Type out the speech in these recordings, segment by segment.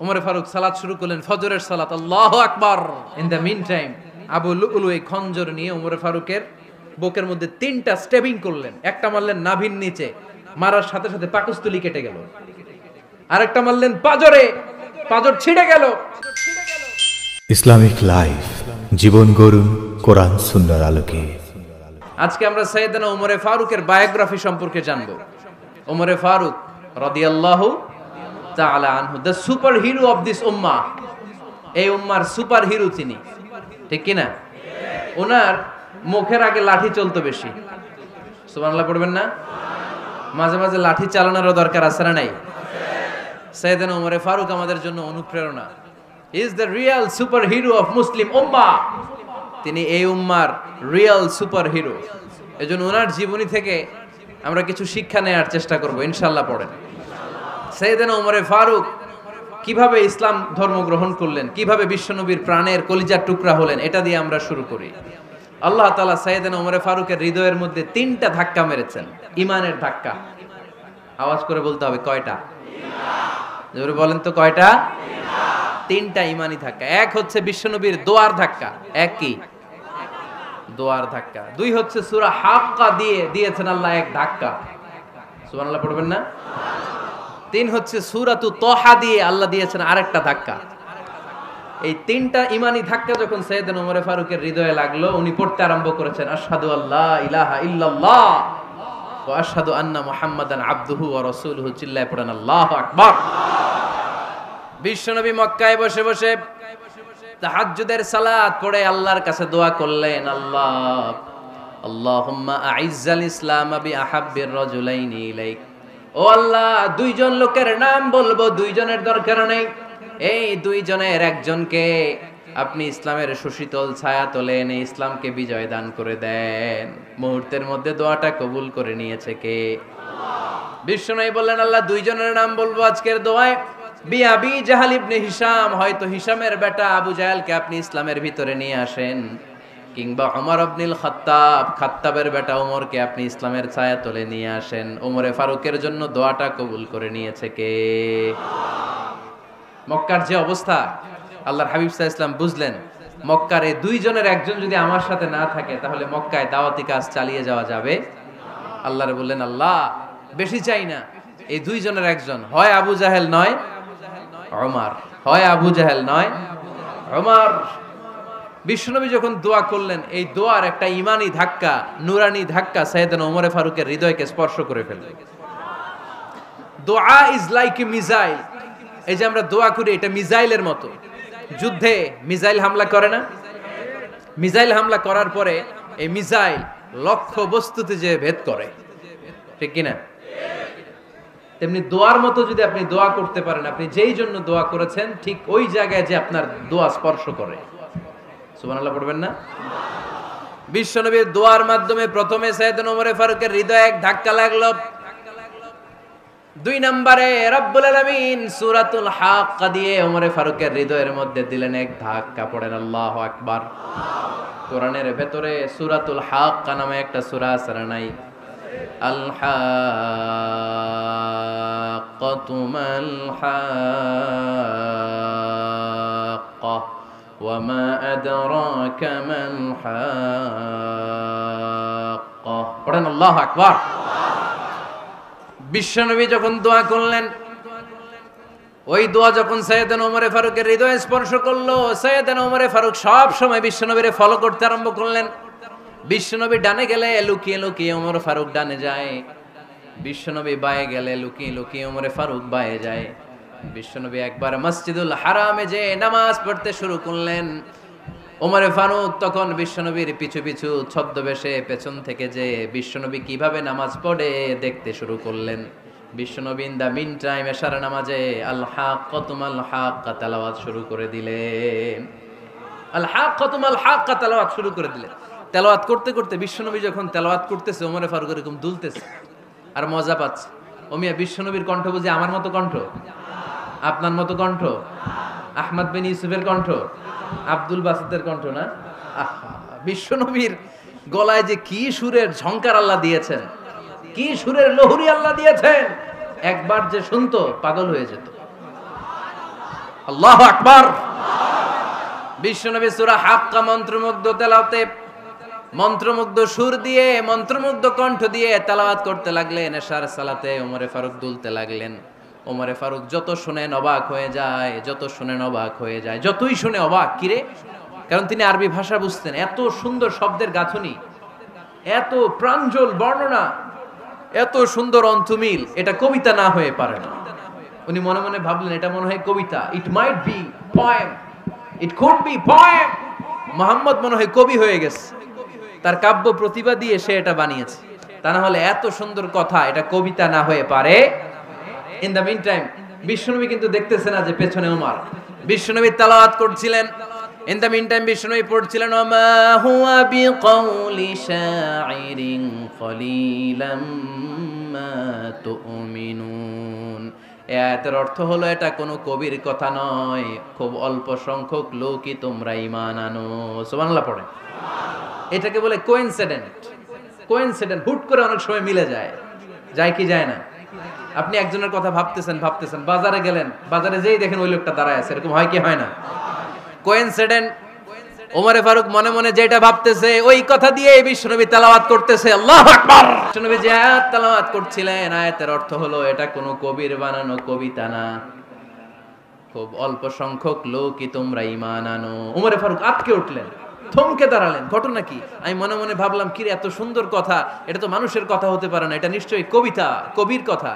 ওমরে ফারুক সালাত শুরু করলেন, ফজরের সালাত, আল্লাহু আকবার। In the meantime Abu লুলু এই খঞ্জর নিয়ে ওমরে ফারুকের বুকের মধ্যে 3টা স্টেবিং করলেন। একটা মারলেন নাভির নিচে, মারার সাথে সাথে পাকস্থলী কেটে গেল। আরেকটা মারলেন পাজরে, পাজর ছিঁড়ে গেল। ইসলামিক লাইফ, জীবন গড়ুন কোরআন সুন্নাহর আলোকে। আজকে আমরা সাইয়েদনা ওমরে ফারুকের বায়োগ্রাফি সম্পর্কে জানবো। ওমরে ফারুক রাদিয়াল্লাহু তাআলা আনহু, the superhero of this উম্মাহ। এই উম্মার সুপার হিরো তিনি, ঠিক কিনা? ওনার মুখের আগে লাঠি চলতো বেশি। সুবহানাল্লাহ পড়বেন না? মাঝে মাঝে লাঠি চালানোরও দরকার আছে না নাই? সাইয়েদনা ওমরে ফারুক আমাদের জন্য অনুপ্রেরণা। Is the real superhero of Muslim উম্মাহ। তিনি এই উম্মার রিয়েল সুপার হিরো। এজন্য ওনার জীবনী থেকে আমরা কিছু শিক্ষা নেওয়ার চেষ্টা করব ইনশাআল্লাহ। পড়েন সাইয়েদনা ওমরে ফারুক কিভাবে ইসলাম ধর্ম গ্রহণ করলেন, কিভাবে বিশ্বনবীর প্রাণের কলিজার টুকরা হলেন, এটা দিয়ে আমরা শুরু করি। আল্লাহ তাআলা সাইয়েদনা ওমরে ফারুকের হৃদয়ের মধ্যে 3টা ধাক্কা মেরেছেন, ইমানের ধাক্কা। আওয়াজ করে বলতে হবে কয়টা? জোরে বলেন তো কয়টা? 3টা ইমানি ধাক্কা। এক হচ্ছে বিশ্বনবীর দোয়ার ধাক্কা। এক কি? দোয়ার ধাক্কা। 2 হচ্ছে সূরা হাক্কা দিয়ে দিয়েছেন আল্লাহ এক ধাক্কা। সুবহানাল্লাহ পড়বেন না? 3 হচ্ছে সূরাতু তাহা দিয়ে আল্লাহ দিয়েছেন আরেকটা ধাক্কা। এই 3টা ইমানি ধাক্কা যখন সাইয়েদনা ওমরে ফারুকের হৃদয়ে লাগলো, উনি পড়তে আরম্ভ করেছেন, আশহাদু আল্লা ইলাহা ইল্লাল্লাহ ওয়া আশহাদু আন্না মুহাম্মাদান আবদুহু ওয়া রাসূলুহু। চিল্লায়ে পড়েন আল্লাহু আকবার। বিশ্বনবী মক্কায় বসে বসে তাহাজ্জুদের সালাত পড়ে আল্লাহর কাছে দোয়া করলেন, আল্লাহুম্মা আইজ্জাল ইসলাম বিআহাব্বির রাজুলাইনি ইলাইক। ও আল্লাহ, 2জন লোকের নাম বলবো, 2জনের দরকার নেই। এই 2জনের একজনকে আপনি ইসলামের সুশীতল ছায়া তলে এনে ইসলামকে বিজয় দান করে দেন। মুহূর্তের মধ্যে দোয়াটা কবুল করে নিয়েছে কে? বিশ্বনবী বললেন, আল্লাহ 2জনের নাম বলবো আজকের দোয়ায়। আবি জাহাল ইবনে হিশাম, হয়তো হিশামের বেটা আবু জাহেলকে আপনি ইসলামের ভিতরে নিয়ে আসেন, কিংবা ওমর ইবনুল খাত্তাব, খাত্তাবের বেটা ওমরকে আপনি ইসলামের ছায়া তলে নিয়ে আসেন। ওমরে ফারুকের জন্য দোয়াটা কবুল করে নিয়েছে কে? মক্কার যে অবস্থা, আল্লাহর হাবিব সাল্লাল্লাহু আলাইহি ওয়াসাল্লাম বুঝলেন মক্কার এই 2জনের একজন যদি আমার সাথে না থাকে তাহলে মক্কায় দাওয়াতি কাজ চালিয়ে যাওয়া যাবে। আল্লাহরে বললেন, আল্লাহ বেশি চাই না, এই 2জনের একজন, হয় আবু জাহেল নয় ওমর, হয় আবু জাহেল নয় ওমর। বিশ্বনবী যখন দোয়া করলেন, এই দোয়ার একটা ইমানি ধাক্কা, নুরানি ধাক্কা সাইয়েদনা ওমরে ফারুকের হৃদয়কে স্পর্শ করে ফেলল। দোয়া ইজ লাইক এ মিসাইল। এই যে আমরা দোয়া করি, এটা মিসাইলের মতো। যুদ্ধে মিসাইল হামলা করে না? মিসাইল হামলা করার পরে এই মিসাইল লক্ষ্য বস্তুতে যে ভেদ করে, ঠিক কিনা? তেমনি দোয়ার মতো যদি আপনি দোয়া করতে পারেন, আপনি যেই জন্য দোয়া করেছেন ঠিক ওই জায়গায় যে আপনার দোয়া স্পর্শ করে। সুবহানাল্লাহ পড়বেন না? বিশ্বনবীর দোয়ার মাধ্যমে প্রথমে সাইয়েদনা ওমরে ফারুকের হৃদয়ে এক ধাক্কা লাগলো। 2 নম্বরে রব্বুল আলামিন সূরাতুল হাক্কা দিয়ে ওমরে ফারুকের হৃদয়ের মধ্যে দিলেন এক ধাক্কা। পড়েন আল্লাহু আকবার। কোরআনের ভেতরে সূরাতুল হাক্কা নামে একটা সূরা আছে না নাই? আল হাক্কাতু মাল হাক্কা ওয়া মা আদরাকা মাল হাক্কা। পড়েন আল্লাহু আকবার। বিশ্বনবী যখন দোয়া করলেন, ওই দোয়া যখন সাইয়েদনা ওমরে ফারুকের হৃদয়ে স্পর্শ করলো, সাইয়েদনা ওমরে ফারুক সব সময় বিশ্বনবীরে ফলো করতে আরম্ভ করলেন। বিশ্বনবী ডানে গেলে লুকিয়ে লুকিয়ে ওমর ফারুক ডানে যায়, বিশ্বনবী বায়ে গেলে লুকিয়ে লুকিয়ে ওমরে ফারুক বায়ে যায়। বিশ্বনবী একবার মসজিদুল হারামে যে নামাজ পড়তে শুরু করলেন, ওমরে ফারুক তখন বিশ্বনবীর পিছু পিছু ছদ্মবেশে পেছন থেকে যে বিশ্বনবী কিভাবে নামাজ পড়ে দেখতে শুরু করলেন। বিশ্বনবী ইন দা মিন টাইম এশার নামাজে আল হাক্কাতু মাল হাক্কা তেলাওয়াত শুরু করে দিলেন। আল হাক্কাতু মাল হাক্কা তেলাওয়াত শুরু করে দিলেন। তেলাওয়াত করতে করতে বিশ্বনবী যখন তেলাওয়াত করতেছে, ওমরে ফারুক এরকম দুলতেছে আর মজা পাচ্ছে। ও মিয়া, বিশ্বনবীর কণ্ঠ বুঝি আমার মতো কণ্ঠ? আপনার মতো কণ্ঠ? আহমদ বিন ইউসুফের কণ্ঠ? আব্দুল বাসিতের কণ্ঠ না? বিশ্বনবীর গলায় যে কি সুরের ঝংকার আল্লাহ দিয়েছেন, কি সুরের লহরী আল্লাহ দিয়েছেন, একবার যে শুনতো পাগল হয়ে যেত। আল্লাহু আকবার। বিশ্বনবী সূরা হাক্কা মন্ত্রমুগ্ধ তেলাওয়াতে, মন্ত্রমুগ্ধ সুর দিয়ে, মন্ত্রমুগ্ধ কণ্ঠ দিয়ে তেলাওয়াত করতে লাগলেন। এশার সালাতে ওমরে ফারুক দুলতে লাগলেন। ওমরে ফারুক যত শুনেন অবাক হয়ে যায়, যত শুনেন অবাক হয়ে যায়, যতই শুনে অবাক। কিরে? কারণ তিনি আরবি ভাষা বুঝতেন। এত সুন্দর শব্দের গাঁথনি, এত প্রাঞ্জল বর্ণনা, এত সুন্দর অন্তমিল, এটা কবিতা না হয়ে পারে না। উনি মনে মনে ভাবলেন এটা মনে হয় কবিতা। It might be poem, it could be poem. Muhammad মনে হয় কবি হয়ে গেছে, তার কাব্য প্রতিভা দিয়ে সে এটা বানিয়েছে। তা না হলে এত সুন্দর কথা এটা কবিতা না হয়ে পারে। ইন দ্য মিন টাইম বিশ্বনবী কিন্তু দেখতেছে না যে পেছনে ওমর। বিশ্বনবী তেলাওয়াত করছিলেন। ইন দ্য মিন টাইম বিশ্বনবী পড়ছিলেন ওমা হুয়া বিকাউলি শাইরিন কলিলাম মা তুমিনুন। এই আয়াতের অর্থ হলো এটা কোনো কবির কথা নয়, খুব অল্প সংখ্যক লোকই তোমরা ঈমান আনো। সুবহানাল্লাহ পড়েন। এটাকে বলে কোইনসিডেন্ট। কোইনসিডেন্ট, হুট করে অনেক সময় মিলে যায়। যায় কি যায় না? আপনি একজনের কথা ভাবতেছেন, বাজারে গেলেন, বাজারে যেই দেখেন ওই লোকটা দাঁড়ায় আছে, এরকম হয় কি হয় না? কোইনসিডেন্ট। ওমরে ফারুক মনে মনে যেটা ভাবতেছে ওই কথা দিয়ে বিশ্বনবী তেলাওয়াত করতেছে। আল্লাহু আকবার। বিশ্বনবী যে আয়াত তেলাওয়াত করছিলেন, আয়াতের অর্থ হলো এটা কোনো কবির বানানো কবিতা না, খুব অল্প সংখ্যক লোকই তোমরা ঈমান আনো। ওমরে ফারুক আটকে উঠলেন, থমকে দাঁড়ালেন। ঘটনা কি? আমি মনে মনে ভাবলাম কি রে, এত সুন্দর কথা, এটা তো মানুষের কথা হতে পারে না, এটা নিশ্চয়ই কবিতা, কবির কথা।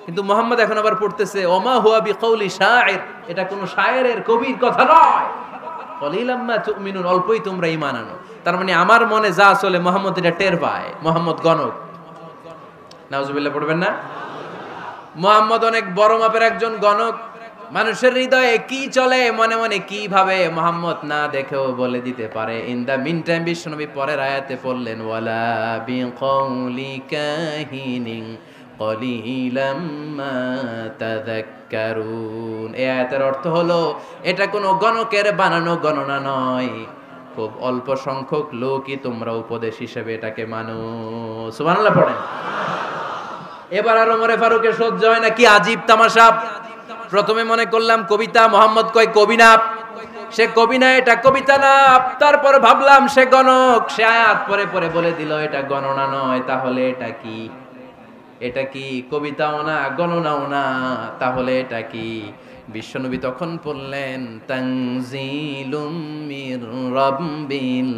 কিন্তু মুহাম্মদ এখন আবার পড়তেছে ওমা হুয়া বিকাউলি শাইর, এটা কোনো শায়েরের, কবির কথা নয়। কলিলাম মা তুমিনুন, অল্পই তোমরা ঈমান আনো। তার মানে আমার মনে যা চলে মুহাম্মদ এটা টের পায়। মুহাম্মদ গণক। নাউজুবিল্লাহ পড়বেন না? মুহাম্মদ অনেক বড় মাপের একজন গণক। মানুষের হৃদয়ে কি চলে, মনে মনে কি ভাবে, মুহাম্মদ না দেখেও বলে দিতে পারে। ইন দা মিন টাইম বিশ্বনবী পরের আয়াতে পড়লেন ওয়ালা বিকাউলি কাহিনিন কলিলাম মা তাযাক্কারুন। এই আয়াতের অর্থ হলো এটা কোনো গণকের বানানো গণনা নয়, খুব অল্প সংখ্যক লোকই তোমরা উপদেশ হিসেবে এটাকে মানো। সুবহানাল্লাহ পড়েন। এবার আর ওমরে ফারুকের সহ্য হয় না, কি আজীব তামাশা। প্রথমে মনে করলাম কবিতা, মোহাম্মদ কয় কবি না, সে কবি না, এটা কবিতা না। তারপর ভাবলাম সে গণক, সে আয়াত পরে পরে বলে দিল এটা গণনা নয়, তাহলে এটা কি? এটা কি কবিতাও না, গণনাও না, তাহলে এটা কি? বিশ্বনবী তখন বললেন তানজিলুম মির রাব্বিল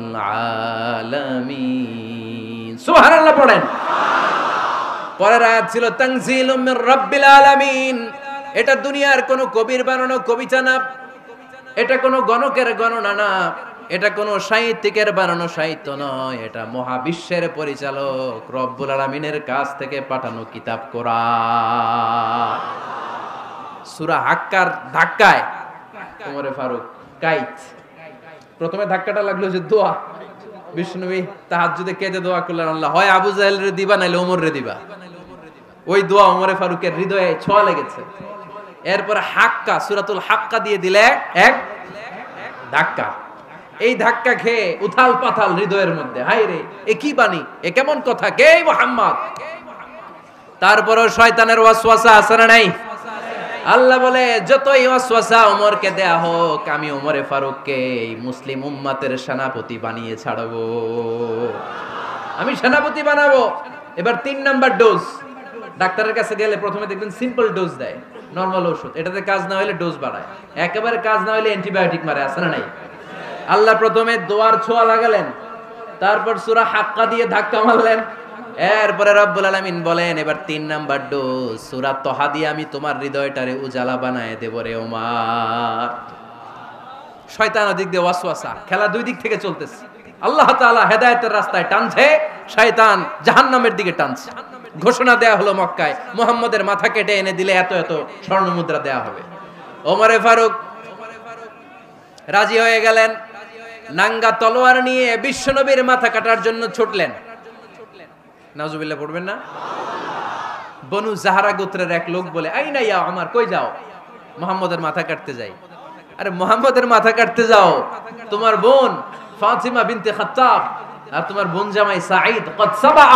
আলামিন। সুবহানাল্লাহ পড়েন। পরের আয়াত ছিল তানজিলুম মির রাব্বিল আলামিন। এটা দুনিয়ার কোনো কবির বানানো কবিতা না, এটা কোনো গণকের গণনা না, এটা কোনো সাহিত্যিকের বানানো সাহিত্য নয়, এটা মহাবিশ্বের পরিচালক রব্বুল আলামিনের কাছ থেকে পাঠানো কিতাব কোরআন। সূরা হাক্কার ধাক্কায় ওমরে ফারুক কাইত। প্রথমে ধাক্কাটা লাগলো যে দোয়া। বিশ্বনবী তাহাজ্জুদে কেঁদে দোয়া করলেন, আল্লাহ হয় আবু জাহেল রে দিবা নাইলে ওমর রে দিবা। ওই দোয়া ওমরে ফারুকের হৃদয়ে ছোঁয়া লেগেছে। এরপর হাক্কা, সূরাতুল হাক্কা দিয়ে দিলে এক ধাক্কা। এই ধাক্কা খেয়ে উথাল পাথাল হৃদয়ের মধ্যে, হায় রে এ কি বাণী, এ কেমন কথা, কে মুহাম্মদ? তারপরও শয়তানের ওয়াসওয়াসা আছে না নাই? আল্লাহ বলে যতই ওয়াসওয়াসা ওমরকে দেয়া হোক, আমি ওমরে ফারুককে এই মুসলিম উম্মতের সেনাপতি বানিয়ে ছাড়বো, আমি সেনাপতি বানাবো। এবার 3 নাম্বার ডোজ। ডাক্তারের কাছে গেলে প্রথমে দেখবেন সিম্পল ডোজ দেয়, নরমাল ওষুধ, এটাতে কাজ না হলে ডোজ বাড়ায়, একেবারে কাজ না হলে অ্যান্টিবায়োটিক মারে, আছে না নাই? আল্লাহ প্রথমে দোয়ার ছোঁয়া লাগালেন, তারপর সূরা হাক্কা দিয়ে ধাক্কা মারলেন, এরপরে রব্বুল আলামিন বলেন এবার 3 নাম্বার ডোজ সূরা তহা দিয়ে আমি তোমার হৃদয়টারে উজালা বানায় দেব রে ওমর। শয়তান ওদিক দিয়ে ওয়াসওয়াসা, খেলা দুই দিক থেকে চলতেছে। আল্লাহ তাআলা হেদায়েতের রাস্তায় টানছে, শয়তান জাহান্নামের দিকে টানছে। ঘোষণা দেয়া হলো মক্কায়, মুহাম্মদের মাথা কেটে এনে দিলে এত এত স্বর্ণ মুদ্রা দেয়া হবে। ওমরে ফারুক রাজি হয়ে গেলেন, নাঙ্গা তলোয়ার নিয়ে বিশ্বনবীর মাথা কাটার জন্য ছুটলেন। নাউজুবিল্লাহ পড়বেন না? বনু জাহরা গোত্রের এক লোক বলে, আইনা ইয়া ওমর, কই যাও? মুহাম্মদের মাথা কাটতে যাই। আরে মুহাম্মদের মাথা কাটতে যাও? তোমার বোন ফাতিমা বিনতে খাত্তাব আর তোমার বোন জামাই সাঈদ কদ সাবা,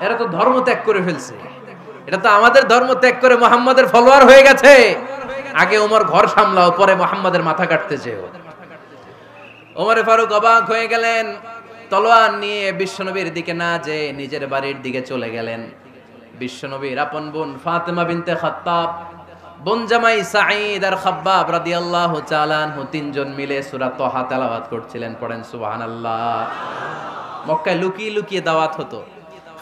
এরা তো ধর্ম ত্যাগ করে ফেলছে, এটা তো আমাদের ধর্ম ত্যাগ করে মুহাম্মদের ফলোয়ার হয়ে গেছে। আগে ওমর ঘর সামলাও, পরে মুহাম্মাদের মাথা কাটতে যেও। ওমরে ফারুক অবাক হয়ে গেলেন, তলোয়ার নিয়ে বিশ্বনবীর দিকে না যে নিজের বাড়ির দিকে চলে গেলেন। বিশ্বনবীর আপন বোন ফাতেমা বিনতে খাত্তাব, বোন জামাই সাঈদ আর খাব্বাব রাদিয়াল্লাহু তাআলা আনহু তিনজন মিলে সূরা তাহা তেলাওয়াত করছিলেন। পড়েন সুবহানাল্লাহ। মক্কায় লুকিয়ে লুকিয়ে দাওয়াত হতো।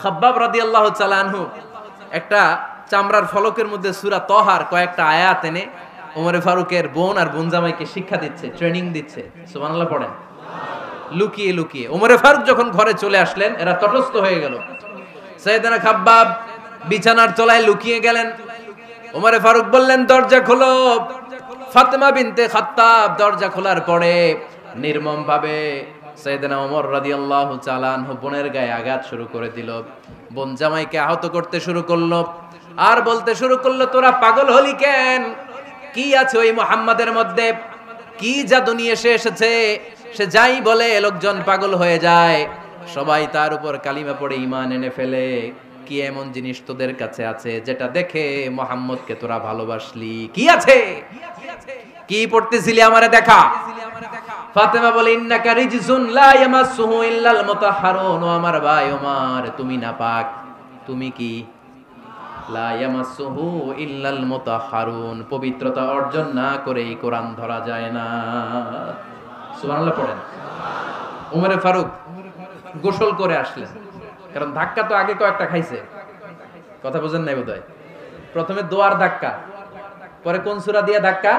খাব্বাব রাদিয়াল্লাহু তাআলা আনহু একটা চামড়ার ফলকের মধ্যে সূরা তাহার কয়েকটা আয়াত এনে ওমরে ফারুকের বোন আর বোন জামাইকে শিক্ষা দিচ্ছে, ট্রেনিং দিচ্ছে। সুবহানাল্লাহ পড়েন। লুকিয়ে লুকিয়ে ওমরে ফারুক যখন ঘরে চলে আসলেন, এরা তটস্থ হয়ে গেল। সাইয়েদনা খাব্বাব বিছানার তলায় লুকিয়ে গেলেন। ওমরে ফারুক বললেন, দরজা খোলো। ফাতেমা বিনতে খাত্তাব দরজা খোলার পরে নির্মম ভাবে সাইয়েদনা ওমর রাদিয়াল্লাহু তাআলা আনহু বোনের গায়ে আঘাত শুরু করে দিল। বোন জামাইকে আহত করতে শুরু করলো আর বলতে শুরু করলো, তোরা পাগল হলি কেন? কি আছে ওই মুহাম্মাদের মধ্যে? কি জাদু নিয়ে সে এসেছে? সে যাই বলে লোকজন পাগল হয়ে যায়, সবাই তার উপর কালিমা পড়ে ঈমান এনে ফেলে। কি এমন জিনিস তোদের কাছে আছে যেটা দেখে মুহাম্মদকে তোরা ভালোবাসলি? কি আছে? কি পড়তেছিলি আমারে দেখা। ফাতেমা বলে, ইন্নাকা রিজসুন লা ইয়ামাসসুহু ইল্লাল মুতাহহারুন। ও আমার ভাই ওমর, তুমি নাপাক। তুমি কি? লা ইয়ামাসসুহু ইল্লাল মুতাহহারুন, পবিত্রতা অর্জন না করে এই কোরআন ধরা যায় না। সুবহানাল্লাহ পড়েন। ওমরে ফারুক গোসল করে আসলেন, কারণ ধাক্কা তো আগে কয়েকটা খাইছে। কথা বুঝেন নাই বোধহয়। প্রথমে দোয়ার ধাক্কা, পরে কোন সূরা দিয়ে ধাক্কা?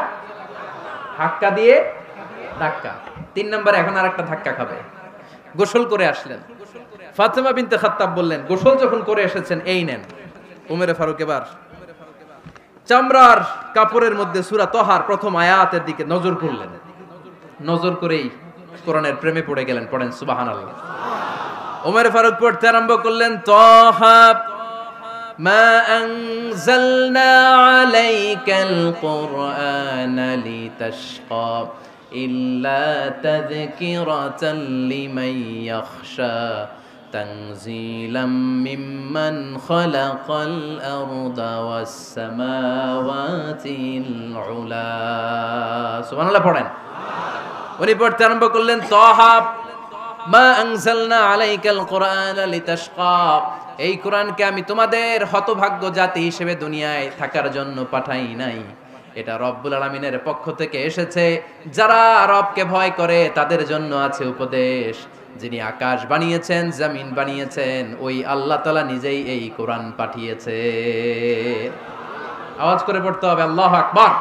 হাক্কা দিয়ে ধাক্কা। 3 নম্বরে এখন আরেকটা ধাক্কা খাবে। গোসল করে আসলেন। ফাতেমা বিনতে খাত্তাব বললেন, গোসল যখন করে এসেছেন, এই নেন। ওমরে ফারুক এবার চামড়ার কাপড়ের মধ্যে সূরা তাহার প্রথম আয়াতের দিকে নজর করলেন। নজর করেই কোরআনের প্রেমে পড়ে গেলেন। পড়েন সুবহানাল্লাহ। ওমর ফারুক পড়তে আরম্ভ করলেন, তাহা মা আনজালনা আলাইকাল কুরআনা লিতাশকা ইল্লা তাযকিরাতাল লিমান ইয়াখশা তানজিলাম মিম্মান খালাকাল আরদা ওয়াস সামাওয়াতিল উলা। সুবহানাল্লাহ পড়েন। উনি পড়তে আরম্ভ করলেন, তাহা মা আনজালনা আলাইকাল কুরআনা লিতাশকা, এই কোরআনকে আমি তোমাদের হতভাগ্য জাতি হিসেবে দুনিয়ায় থাকার জন্য পাঠাই নাই। এটা রব্বুল আলামিনের পক্ষ থেকে এসেছে। যারা রবকে ভয় করে তাদের জন্য আছে উপদেশ। যিনি আকাশ বানিয়েছেন, জমিন বানিয়েছেন, ওই আল্লাহ তাআলা নিজেই এই কোরআন পাঠিয়েছে। আওয়াজ করে পড়তে হবে, আল্লাহু আকবার।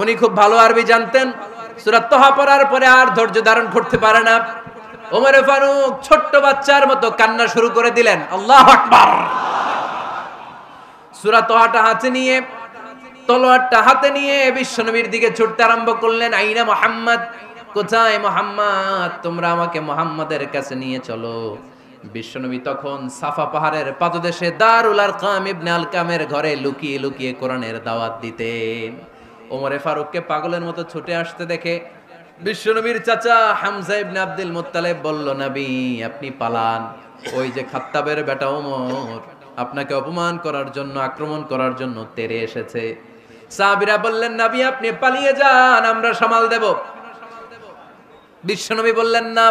উনি খুব ভালো আরবি জানতেন। সূরা তাহা পড়ার পরে আর ধৈর্য ধারণ করতে পারে না। ওমর ফারুক ছোট্ট বাচ্চার মতো কান্না শুরু করে দিলেন। আল্লাহু আকবার। সূরা তাহাটা হাতে নিয়ে, তলোয়ারটা হাতে নিয়ে বিশ্বনবীর দিকে ছুটতে আরম্ভ করলেন। আইনা মুহাম্মদ, কোথায় মুহাম্মদ? তোমরা আমাকে মুহাম্মাদের কাছে নিয়ে চলো। বিশ্বনবী তখন সাফা পাহাড়ের পাদদেশে দারুল আরকাম ইবনে আলকামের ঘরে লুকিয়ে লুকিয়ে কোরআনের দাওয়াত দিতেন। ওমরে ফারুককে পাগলের মতো ছুটে আসতে দেখে বিশ্বনবীর চাচা হামজা ইবনে আব্দুল মুত্তালিব বলল, নবী আপনি পালান। ওই যে খাত্তাবের বেটা ওমর আপনাকে অপমান করার জন্য, আক্রমণ করার জন্য তেরে এসেছে। সাহাবীরা বললেন, নবী আপনি পালিয়ে যান, আমরা সামাল দেব। বিশ্বনবী বললেন, না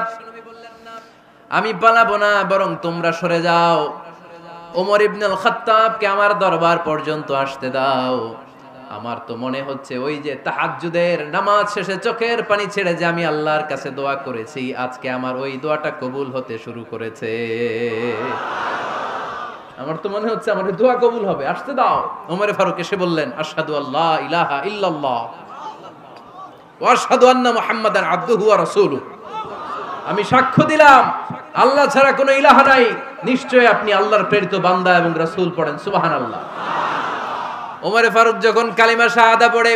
আমি পালাবো না, বরং তোমরা সরে যাও। ওমর ইবনে আল খাত্তাবকে আমার দরবার পর্যন্ত আসতে দাও। আমার তো মনে হচ্ছে ওই যে তাহাজ্জুদের নামাজ শেষে চোখের পানি ছেড়ে যে আমি আল্লাহর কাছে দোয়া করেছি, আজকে আমার ওই দোয়াটা কবুল হতে শুরু করেছে। আমার তো মনে হচ্ছে আমার দোয়া কবুল হবে, আসতে দাও। ওমর ফারুক এসে বললেন, আশহাদু আল্লা ইলাহা ইল্লাল্লাহ ওয়া আশহাদু আন্না মুহাম্মাদান আবদুহু ওয়া রাসূলুহু, আমি সাক্ষ্য দিলাম আল্লাহ ছাড়া কোনো ইলাহা নাই, নিশ্চয় আপনি আল্লাহর প্রেরিত বান্দা এবং রাসূল। পড়েন সুবহানাল্লাহ। ওমর ফারুক যখন কালিমা শাহাদা পড়ে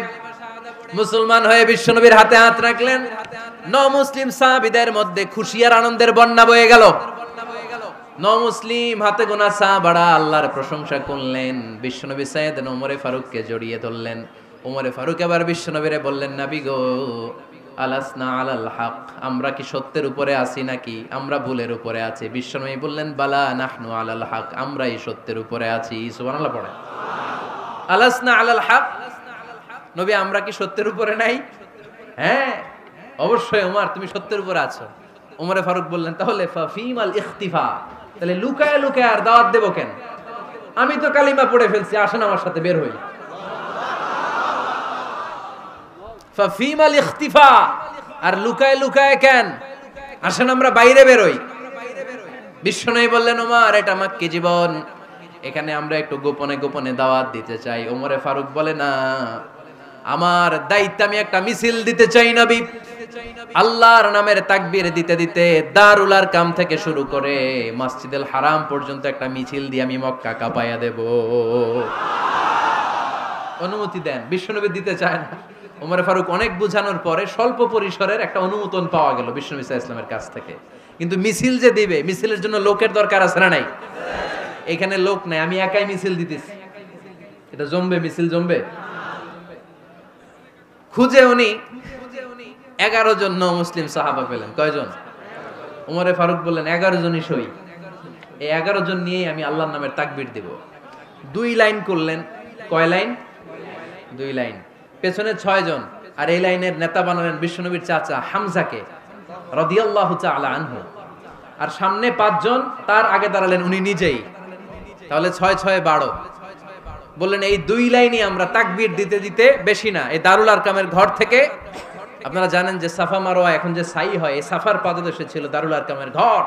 মুসলমান হয়ে বিশ্বনবীর হাতে হাত রাখলেন, মুসলিম সাহাবীদের মধ্যে খুশি আর আনন্দের বন্যা বয়ে গেল। মুসলিম হাতে গোনা সাহাবারা আল্লাহর প্রশংসা করলেন। বিশ্বনবী সাইয়েদনা ওমর ফারুককে জড়িয়ে ধরলেন। ওমর ফারুক আবার বিশ্বনবীরে বললেন, নবী গো, আলাসনা আলাল হক, আমরা কি সত্যের উপরে আছি নাকি আমরা ভুলের উপরে আছি? বিশ্বনবী বললেন, বালা নাহনু আলাল হক, আমরাই সত্যের উপরে আছি। সুবহানাল্লাহ পড়ে। আলাসনা আলাল হক, নবী আমরা কি সত্যের উপরে নাই? হ্যাঁ অবশ্যই ওমর তুমি সত্যের উপরে আছো। ওমরে ফারুক বললেন তাহলে ফাফিমাল ইখতিফা, তাহলে লুকায় লুকায় আর দাওয়াত দেব কেন? আমি তো কালিমা পড়ে ফেলছি, আসেন আমার সাথে বের হই। ফাফিমাল ইখতিফা, আর লুকায় লুকায় কেন? আসেন আমরা বাইরে বের হই। বিশ্বনবী বললেন ওমর এটা মাক্কি জীবন, এখানে আমরা একটু গোপনে গোপনে দাওয়াত দিতে চাই। ওমরে ফারুক বলে না, আমার দায়িত্ব, আমি একটা মিছিল দিতে চাই নবী। আল্লাহর নামের তাকবীর দিতে দিতে দারুল আরকাম থেকে শুরু করে মসজিদুল হারাম পর্যন্ত একটা মিছিল দিয়ে আমি মক্কা কাঁপাইয়া দেব। অনুমতি দেন। বিশ্বনবী দিতে চায় না। ওমরে ফারুক অনেক বুঝানোর পরে স্বল্প পরিসরের একটা অনুমোদন পাওয়া গেল বিশ্বনবী সাল্লাল্লাহু আলাইহি ওয়াসাল্লামের কাছ থেকে। কিন্তু মিছিল যে দিবে, মিছিলের জন্য লোকের দরকার আছে না নাই? এখানে লোক নাই, আমি একাই মিছিল দিতেছি। এটা জমবে? মিছিল জমবে? খুঁজে উনি 11 জন মুসলিম সাহাবা পেলেন। কয়জন? ওমরে ফারুক বললেন 11 জনই সই। এই 11 জন নিয়েই আমি আল্লাহর নামের তাকবীর দেব। 2 লাইন করলেন। কয় লাইন? 2 লাইন। পেছনে 6 জন, আর এই লাইনের নেতা বানালেন বিশ্বনবীর চাচা হামজাকে রাদিয়াল্লাহু তাআলা আনহু। আর সামনে 5 জন, তার আগে দাঁড়ালেন উনি নিজেই। তাহলে 6 6 12। বললেন এই 2 লাইনই আমরা তাকবীর দিতে দিতে, বেশি না, এই দারুল আরকামের ঘর থেকে, আপনারা জানেন যে সাফা মারওয়া এখন যে সাই হয়, এই সাফার পাদদেশে ছিল দারুল আরকামের ঘর।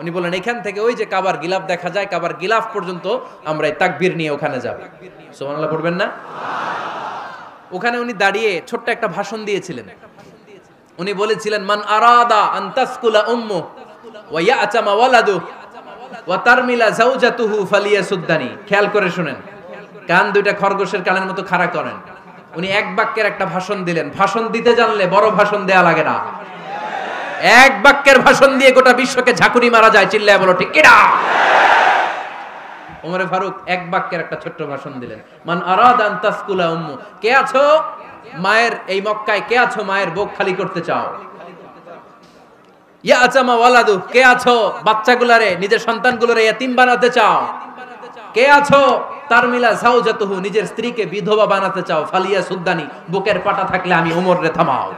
উনি বললেন এখান থেকে ওই যে কাবার গিলাফ দেখা যায়, কাবার গিলাফ পর্যন্ত আমরা এই তাকবীর নিয়ে ওখানে যাব। সুবহানাল্লাহ পড়বেন না? ওখানে উনি দাঁড়িয়ে ছোট্ট একটা ভাষণ দিয়েছিলেন। উনি বলেছিলেন মান আরাদা আন তাসকুলা উম্মু ওয়া ইয়াতামা ওয়ালাদু ওয়া তারমিলা যাওজাতুহু ফালিয়াসুদ্দানি। খেয়াল করে শুনেন, কান দুইটা খরগোশের কানের মতো খাড়া করেন। উনি এক বাক্যের একটা ভাষণ দিলেন। ভাষণ দিতে জানলে বড় ভাষণ দেয়া লাগে না। এক বাক্যের ভাষণ দিয়ে গোটা বিশ্বকে ঝাঁকুনি মারা যায়। চিল্লায় বলো ঠিক কিনা? ওমরে ফারুক এক বাক্যের একটা ছোট্ট ভাষণ দিলেন। মান আরাদা আন তাসকুলা উম্মু, কে আছো মায়ের এই মক্কায়, কে আছো মায়ের বুক খালি করতে চাও? ইয়া আচামা ওয়ালাদু, কে আছো বাচ্চাগুলারে, নিজের সন্তানগুলোরে ইয়াতিম বানাতে চাও? কে আছো তারমিলা যাওজাতুহু, নিজের স্ত্রীকে বিধবা বানাতে চাও? ফালিয়া সুদ্দানি, বুকের পাটা থাকলে আমি ওমর রে থামাও।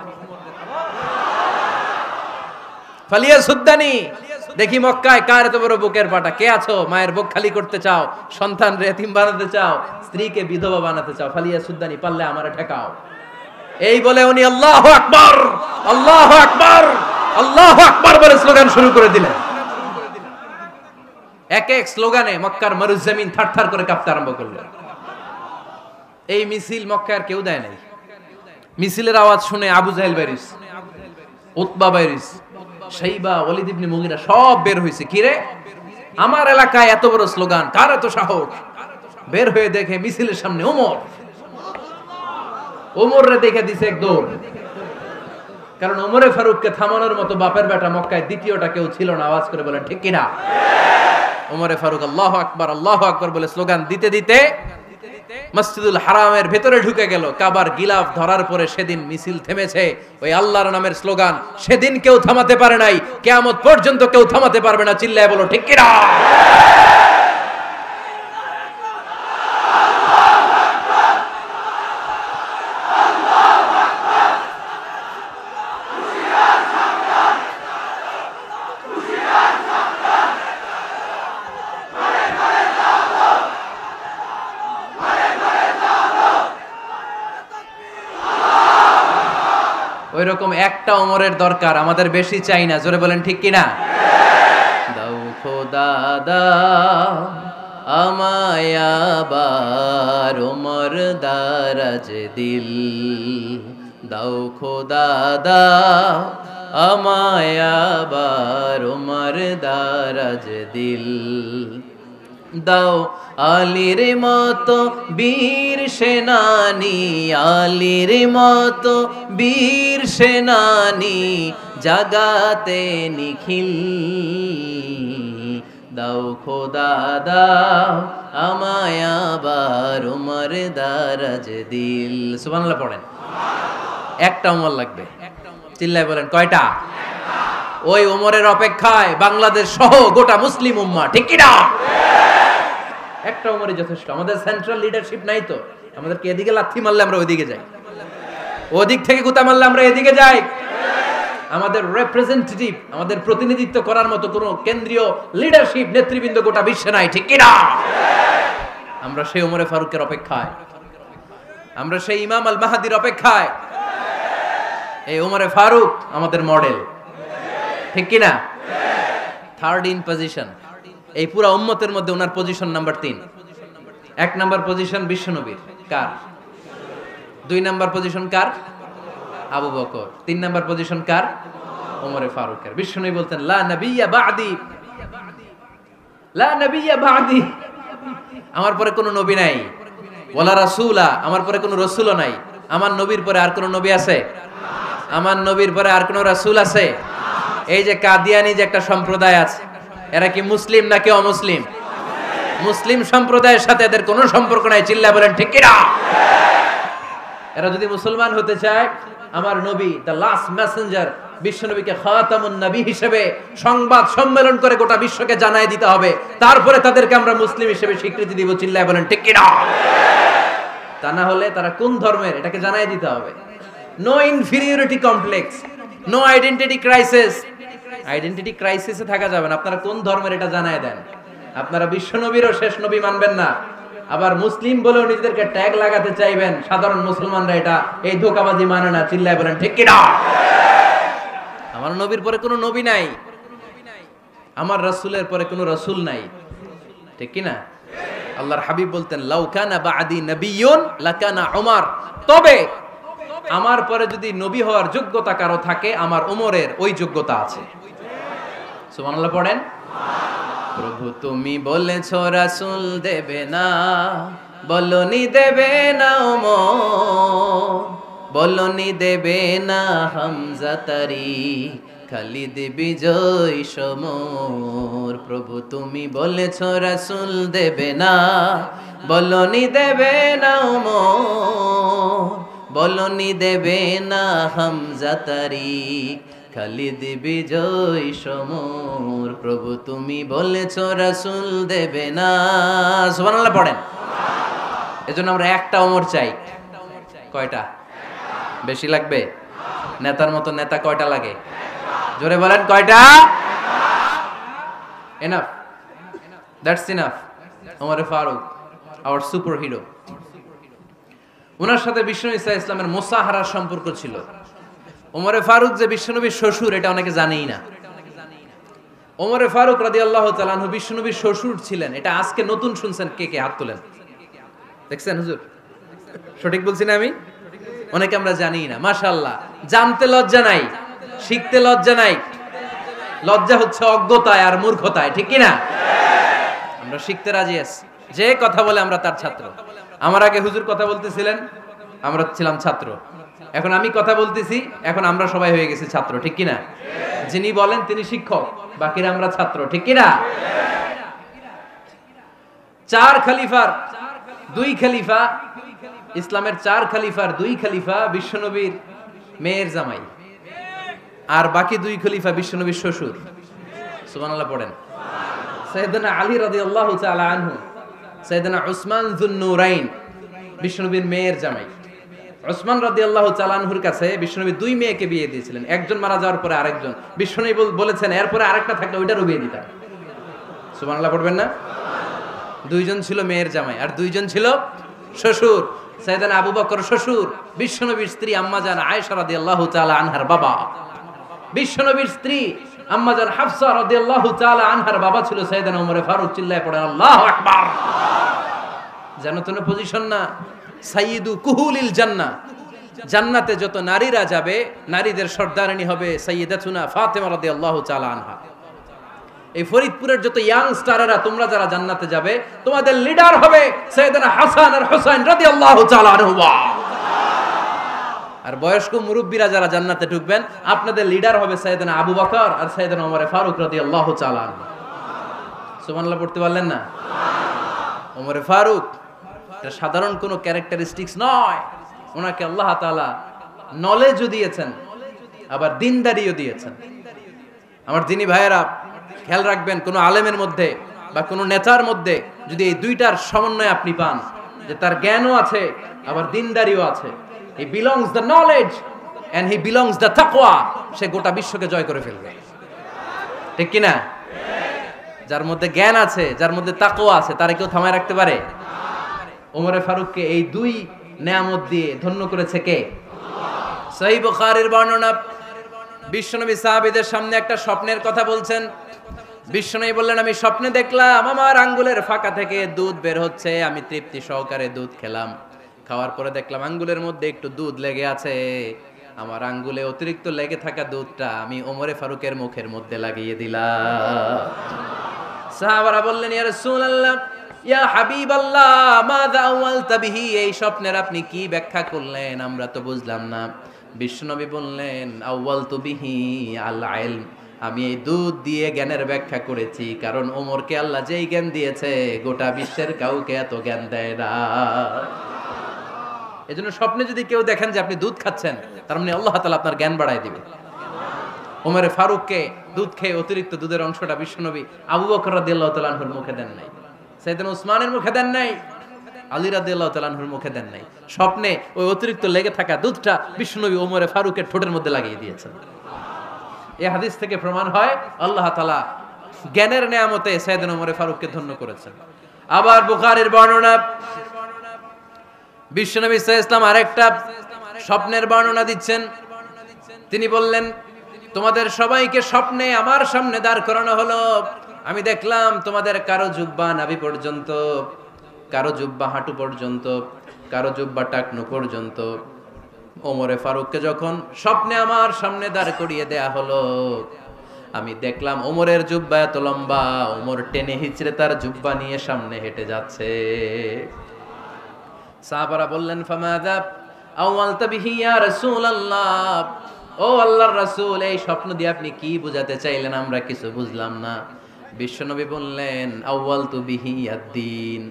ফালিয়া সুদ্দানি, দেখি মক্কায় কার এত বড় বুকের পাটা। কে আছো মায়ের বুক খালি করতে চাও, সন্তান রে এতিম বানাতে চাও, স্ত্রীকে বিধবা বানাতে চাও? ফালিয়া সুদ্দানি, পারলে আমারে ঠেকাও। এই বলে উনি আল্লাহু আকবার, আল্লাহু আকবার, আল্লাহু আকবার বলে স্লোগান শুরু করে দিলেন। এক এক স্লোগানে মক্কার মরুজমিন থারথার করে কাঁপতে আরম্ভ করলো। এই মিছিল মক্কার কেউ দেয় নাই। মিছিলের আওয়াজ শুনে আবু জাহেল বাইরিস, উতবা বাইরিস, শাইবা, ওয়ালিদ ইবনে মুগিরা সব বের হইছে। কি রে, আমার এলাকায় এত বড় স্লোগান, কার এত সাহস? বের হয়ে দেখে মিছিলের সামনে ওমর। ওমর রে দেখে দিছে এক দৌড়। কারণ ওমরে ফারুককে থামানোর মতো বাপের বেটা মক্কায় দ্বিতীয়টা কেউ ছিল না। আওয়াজ করে বলেন ঠিক কিনা? ওমরে ফারুক আল্লাহু আকবার, আল্লাহু আকবার বলে স্লোগান দিতে দিতে মসজিদুল হারামের ভেতরে ঢুকে গেল। কাবার গিলাফ ধরার পরে সেদিন মিছিল থেমেছে। ওই আল্লাহর নামের স্লোগান সেদিন কেউ থামাতে পারে নাই, কিয়ামত পর্যন্ত কেউ থামাতে পারবে না। চিল্লায় বলো ঠিক কিনা? ওইরকম একটা ওমরের দরকার, আমাদের বেশি চাই না। জোরে বলেন ঠিক কিনা? দাও খোদা দাও আমায় আবার ওমর দারাজ দিল, দাও খোদা দাও আমায় আবার ওমর দারাজ দিল, দাও আলীর মতো বীর সেনানি, আলীর মতো বীর সেনানি জাগাতে নিখিল, দাও খোদা দাও আমায় আবার ওমর দারাজ দিল। সুবহানাল্লাহ পড়েন। একটা ওমর লাগবে। চিল্লায় বলেন কয়টা? ওই ওমরের অপেক্ষায় বাংলাদেশ সহ গোটা মুসলিম উম্মাহ। ঠিক কি না? একটা ওমরই যথেষ্ট। আমাদের সেন্ট্রাল লিডারশিপ নাই তো, আমাদেরকে এদিকে লাথি মারলে আমরা ওইদিকে যাই। ওদিক থেকে গুতা মারলে আমরা এদিকে যাই। আমাদের রিপ্রেজেন্টেটিভ, আমাদের প্রতিনিধিত্ব করার মতো কোনো কেন্দ্রীয় লিডারশিপ নেতৃবৃন্দ গোটা বিশ্বে নাই, ঠিক কিনা? আমরা সেই ওমরে ফারুকের অপেক্ষায়, আমরা সেই ইমাম আল মাহদির অপেক্ষায়। এই ওমরে ফারুক আমাদের মডেল, ঠিক কিনা? থার্ড ইন পজিশন এই পুরা উম্মতের মধ্যে ওনার পজিশন নাম্বার 3। 1 নাম্বার পজিশন বিশ্বনবীর, কার? 2 নাম্বার পজিশন কার? আবু বকর। 3 নাম্বার পজিশন কার? ওমরে ফারুকের। বিশ্বনবী বলতেন লা নবিয়্যা বা'দি, লা নবিয়্যা বা'দি, আমার পরে কোনো নবী নাই। ওয়ালা রাসূলা, আমার পরে কোনো রাসূলও নাই। আমার নবীর পরে আর কোনো নবী আছে? আমার নবীর পরে আর কোনো রাসূল আছে? এই যে কাদিয়ানি যে একটা সম্প্রদায় আছে, এরা কি মুসলিম নাকি অমুসলিম? মুসলিম সম্প্রদায়ের সাথে এদের কোনো সম্পর্ক নাই, চিল্লা বলেন ঠিক কিনা? এরা যদি মুসলমান হতে চায়, আমার নবী দ্য লাস্ট মেসেঞ্জার বিশ্বনবীকে খাতামুন নবী হিসেবে সংবাদ সম্মেলন করে গোটা বিশ্বকে জানাই দিতে হবে, তারপরে তাদেরকে আমরা মুসলিম হিসেবে স্বীকৃতি দিব, চিল্লায় বলেন ঠিক কিনা? তা না হলে তারা কোন ধর্মের এটাকে জানাই দিতে হবে। No inferiority complex, no identity crisis. Identity ক্রাইসিসে থাকা যাবে না। আপনারা কোন ধর্মের এটা জানায় দেন। আপনারা বিশ্বনবীরও শেষ নবী মানবেন না, আবার মুসলিম বলেও নিজেদেরকে ট্যাগ লাগাতে চাইবেন। সাধারণ মুসলমানরা এটা এই ধোঁকাবাজি মানে না, চিল্লায় বলেন ঠিক কিনা? আমার নবীর পরে কোনো নবী নাই, আমার রাসূলের পরে কোনো রাসূল নাই, ঠিক কিনা? আল্লাহর হাবিব বলতেন লাউ কানা বা'দি নাবিয়্যুন লাকানা উমর, তবে আমার পরে যদি নবী হওয়ার যোগ্যতা কারো থাকে, আমার ওমরের ওই যোগ্যতা আছে। সুবহানাল্লাহ পড়েন। প্রভু তুমি বলেছো রাসূল দেবে না, বলনি দেবে না ওমর, বলনি দেবে না হামজা তারি, খালিদ বিজয় সমর। প্রভু তুমি বলেছো রাসূল দেবে না, বলনি দেবে না ওমর, বলনি দেবে না হামজা তারি, খালিদ বিজয় সমর। প্রভু তুমি বলেছো রাসূল দেবে না। সুবহানাল্লাহ পড়েন। এজন্য আমরা একটা ওমর চাই। কয়টা? বেশি লাগবে? নেতার মতো নেতা কয়টা লাগে? জোরে বলেন কয়টা? Enough, that's enough. Omar Farooq our superhero. ওনার সাথে বিশ্বনবী সাল্লাল্লাহু আলাইহি ওয়াসাল্লামের মুসাহারার সম্পর্ক ছিল। ওমরে ফারুক যে বিশ্বনবীর শ্বশুর, এটা অনেকে জানেই না। ওমরে ফারুক রাদিয়াল্লাহু তাআলা আনহু বিশ্বনবীর শ্বশুর ছিলেন। এটা আজকে নতুন শুনছেন, কে কে হাত তোলেন? দেখছেন হুজুর? সঠিক বলছি না আমি? অনেকে আমরা জানি না। মাশাআল্লাহ, জানতে লজ্জা নাই, শিখতে লজ্জা নাই। লজ্জা হচ্ছে অজ্ঞতায় আর মূর্খতায়, ঠিক কি না? আমরা শিখতে রাজি আছি। যে কথা বলে আমরা তার ছাত্র। আমার আগে হুজুর কথা বলতেছিলেন, আমরা ছিলাম ছাত্র। এখন আমি কথা বলতেছি, এখন আমরা সবাই হয়ে গেছি ছাত্র, ঠিক কি না? যিনি বলেন তিনি শিক্ষক, বাকিরা আমরা ছাত্র, ঠিক কি না? 4 খলিফার 2 খলিফা, ইসলামের 4 খলিফার 2 খলিফা বিশ্বনবীর মেয়ের জামাই, আর বাকি 2 খলিফা বিশ্বনবীর শ্বশুর। সুবহানাল্লাহ পড়েন। সাইয়েদনা আলী রাদিয়াল্লাহু তাআলা আনহু, সাইয়েদনা উসমান যুন-নূরাইন বিশ্বনবীর মেয়ের জামাই। উসমান রাদিয়াল্লাহু তাআলা আনহুর কাছে বিশ্বনবী 2 মেয়েকে বিয়ে দিয়েছিলেন। একজন মারা যাওয়ার পরে আরেকজন। বিশ্বনবী বলেছেন এরপরে আরেকটা থাকলে ওইটারও বিয়ে দিতাম। সুবহানাল্লাহ পড়বেন না? 2 জন ছিল মেয়ের জামাই আর 2 জন ছিল শ্বশুর। সাইয়েদনা আবু বকর শ্বশুর, বিশ্বনবীর স্ত্রী আম্মাজান আয়েশা রাদিয়াল্লাহু তাআলা আনহার বাবা। বিশ্বনবীর স্ত্রী আম্মাজান হাফসা রাদিয়াল্লাহু তাআলা আনহার বাবা ছিল সাইয়েদনা ওমর ফারুক। চিল্লায় পড়েন আল্লাহু আকবার। জানো তো না পজিশন না? সাইয়্যিদু কুহুলিল জান্নাহ, জান্নাতে যত নারীরা যাবে, নারীদের সর্দারিনী হবে সাইয়্যিদাতুনা ফাতেমা রাদিয়াল্লাহু তাআলা আনহা। এই ফরিদপুরের যত ইয়াং স্টারেরা তোমরা যারা জান্নাতে যাবে, তোমাদের লিডার হবে সাইয়েদনা হাসান আর হুসাইন রাদিয়াল্লাহু তাআলা আনহুমা। আর বয়স্ক মুরব্বীরা যারা জান্নাতে ঢুকবেন, আপনাদের লিডার হবে সাইয়েদনা আবু বকর আর সাইয়েদনা ওমর ফারুক রাদিয়াল্লাহু তাআলা আনহু। সুবহানাল্লাহ পড়তে পারলেন না? ওমর ফারুক এটা সাধারণ কোনো ক্যারেক্টারিস্টিক্স নয়। ওনাকে আল্লাহ তাআলা নলেজও দিয়েছেন, আবার দিনদারিও দিয়েছেন। আমার দিনী ভাইয়েরা খেয়াল রাখবেন, কোনো আলেমের মধ্যে বা কোনো নেতার মধ্যে যদি এই দুইটার সমন্বয় আপনি পান, যে তার জ্ঞানও আছে আবার দিনদারিও আছে, he belongs the knowledge and he belongs the তাকওয়া, সে গোটা বিশ্বকে জয় করে ফেলবে। ঠিক কি না? যার মধ্যে জ্ঞান আছে, যার মধ্যে তাকওয়া আছে, তারে কেউ থামায় রাখতে পারে? ওমরে ফারুককে এই দুই নেয়ামত দিয়ে ধন্য করেছে কে? সহিহ বুখারীর বর্ণনা, বিশ্বনবী সাহাবীদের সামনে একটা স্বপ্নের কথা বলছেন। বিশ্বনবী বললেন, আমি স্বপ্নে দেখলাম আমার আঙ্গুলের ফাঁকা থেকে দুধ বের হচ্ছে, আমি তৃপ্তি সহকারে দুধ খেলাম। খাওয়ার পরে দেখলাম আঙ্গুলের মধ্যে একটু দুধ লেগে আছে। আমার আঙ্গুলে অতিরিক্ত লেগে থাকা দুধটা আমি ওমরে ফারুকের মুখের মধ্যে লাগিয়ে দিলাম। সাহাবারা বললেন, ইয়া রাসূলুল্লাহ, ইয়া হাবিবাল্লাহ, মাযা আওয়ালতা বিহি, এই স্বপ্নের আপনি কি ব্যাখ্যা করলেন, আমরা তো বুঝলাম না। বিশ্বনবী বললেন, আওয়ালতু বিহি আল ইলম, আমি এই দুধ দিয়ে জ্ঞানের ব্যাখ্যা করেছি, কারণ ওমরকে আল্লাহ যেই জ্ঞান দিয়েছে গোটা বিশ্বের কাউকে এত জ্ঞান দেয় না। এজন্য স্বপ্নে যদি কেউ দেখেন যে আপনি দুধ খাচ্ছেন, তার মানে আল্লাহ তাআলা আপনার জ্ঞান বাড়ায় দিবে। ওমরে ফারুককে দুধ খেয়ে অতিরিক্ত দুধের অংশটা বিশ্বনবী আবু বকর রাদিয়াল্লাহু তাআলা আনহুর মুখে দেন নাই, সাইয়েদনা উসমানের মুখে দেন নাই, আলী রাদিয়াল্লাহু তাআলা আনহুর মুখে দেন নাই। স্বপ্নে ওই অতিরিক্ত লেগে থাকা দুধটা বিশ্বনবী ওমরে ফারুকের ঠোঁটের মধ্যে লাগিয়ে দিয়েছেন। এই হাদিস থেকে প্রমাণ হয় আল্লাহ তাআলা জ্ঞানের নেয়ামতে সাইয়েদনা ওমরে ফারুককে ধন্য করেছেন। আবার বুখারীর বর্ণনা, বিশ্বনবী সাল্লাল্লাহু আলাইহি ওয়াসাল্লাম আরেকটা স্বপ্নের বর্ণনা দিচ্ছেন। তিনি বললেন, তোমাদের সবাইকে স্বপ্নে আমার সামনে দাঁড় করানো হলো। আমি দেখলাম তোমাদের কারো জুব্বা নাভি পর্যন্ত, কারো জুব্বা হাঁটু পর্যন্ত, কারো জুব্বা টাকনু পর্যন্ত। ওমরে ফারুককে যখন স্বপ্নে আমার সামনে দাঁড় করিয়ে দেয়া হলো, আমি দেখলাম ওমরের জুব্বা এত লম্বা, ওমর টেনে হিচড়ে তার জুব্বা নিয়ে সামনে হেঁটে যাচ্ছে। সাহাবারা বললেন, ফামাযা আওয়ালতা বিহি ইয়া রাসূলুল্লাহ, ও আল্লাহর রাসূল, এই স্বপ্ন দিয়ে আপনি কি বোঝাতে চাইলেন, আমরা কিছু বুঝলাম না। বিশ্বনবী বললেন, আউয়ালতু বিহি আদ-দীন,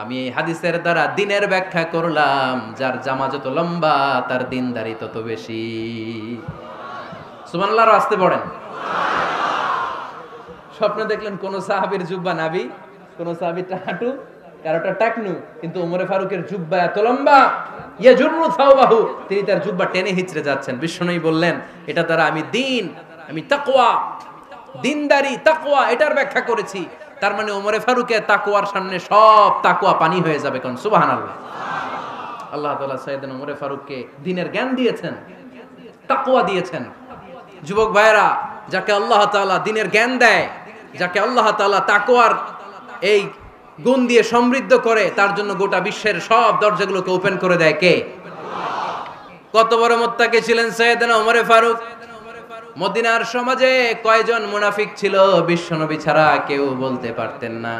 আমি এই হাদিসের দ্বারা দ্বীনের ব্যাখ্যা করলাম, যার জামা যত লম্বা তার দ্বীনদারি তত বেশি। সুবহানাল্লাহ, আসতে পড়েন। স্বপ্নে দেখলেন কোন সাহাবীর জুব্বা নাভি, কোন সাহাবীর হাঁটু, কারোটা টাকনু, কিন্তু ওমরে ফারুকের জুব্বা এত লম্বা, ইয়াজুরু সাওবাহু, তিনি তার জুব্বা টেনে হিচড়ে যাচ্ছেন। বিশ্বনবী বললেন, এটা দ্বারা আমি দ্বীন, আমি তাকওয়া, দ্বীনদারি, তাকওয়া, এটার ব্যাখ্যা করেছি। তার মানে ওমরে ফারুকের তাকওয়ার সামনে সব তাকওয়া পানি হয়ে যাবে। কোন সুবহানাল্লাহ। আল্লাহ তাআলা সাইয়েদনা ওমরে ফারুককে দ্বীনের জ্ঞান দিয়েছেন, তাকওয়া দিয়েছেন। যুবক ভাইরা, যাকে আল্লাহ তাআলা দ্বীনের জ্ঞান দেয়, যাকে আল্লাহ তাআলা তাকওয়ার এই গুণ দিয়ে সমৃদ্ধ করে, তার জন্য গোটা বিশ্বের সব দরজাগুলোকে ওপেন করে দেয় কে? কত বড় মুত্তাকি ছিলেন সাইয়েদনা ওমরে ফারুক। মদিনার সমাজে কয়জন মুনাফিক ছিল বিশ্বনবী ছাড়া কেউ বলতে পারতেন না।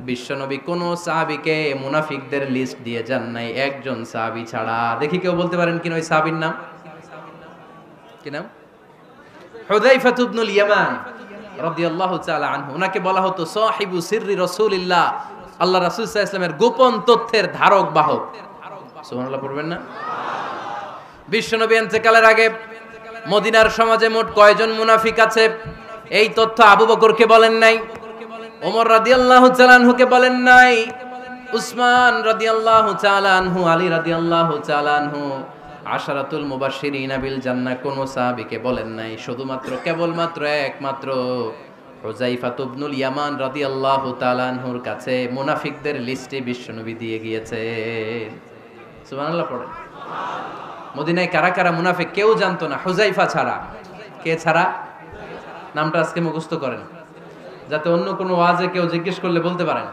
বিশ্বনবী কোন সাহাবীকে মুনাফিকদের লিস্ট দিয়ে যান নাই, একজন সাহাবী ছাড়া। দেখি কেউ বলতে পারেন কিনা ওই সাহাবীর নাম? কি নাম? হুযায়ফা ইবনুল ইয়ামান রাদিয়াল্লাহু তাআলা আনহু। ওনাকে বলা হতো সাহিবু সিররি রাসূলিল্লাহ, আল্লাহ রাসূল সাল্লাল্লাহু আলাইহি ওয়াসাল্লামের গোপন তথ্যের ধারক বাহক। সুবহানাল্লাহ পড়বেন না? বিশ্বনবী ইন্তেকালের আগে মদিনার সমাজে মোট কয়জন মুনাফিক আছে, এই তথ্য আবু বকরকে বলেন নাই, ওমর রাদিয়াল্লাহু তাআলা আনহুকে বলেন নাই, উসমান রাদিয়াল্লাহু তাআলা আনহু, আলী রাদিয়াল্লাহু তাআলা আনহু, আশারাতুল মুবাশশিরিনা বিল জান্নাহ কোন সাহাবীকে বলেন নাই। শুধুমাত্র কেবলমাত্র একমাত্র হুযায়ফা ইবনুল ইয়ামান রাদিয়াল্লাহু তাআলা আনহুর কাছে মুনাফিকদের লিস্টে বিশ্বনবী দিয়ে গিয়েছেন। সুবহানাল্লাহ পড়েন। মদিনায় কারা কারা মুনাফিক কেউ জানতো না হুযায়ফা ছাড়া। কে ছাড়া? নামটা আজকে মুখস্থ করেন, যাতে অন্য কোনো ওয়াজে কেউ জিজ্ঞেস করলে বলতে পারেন।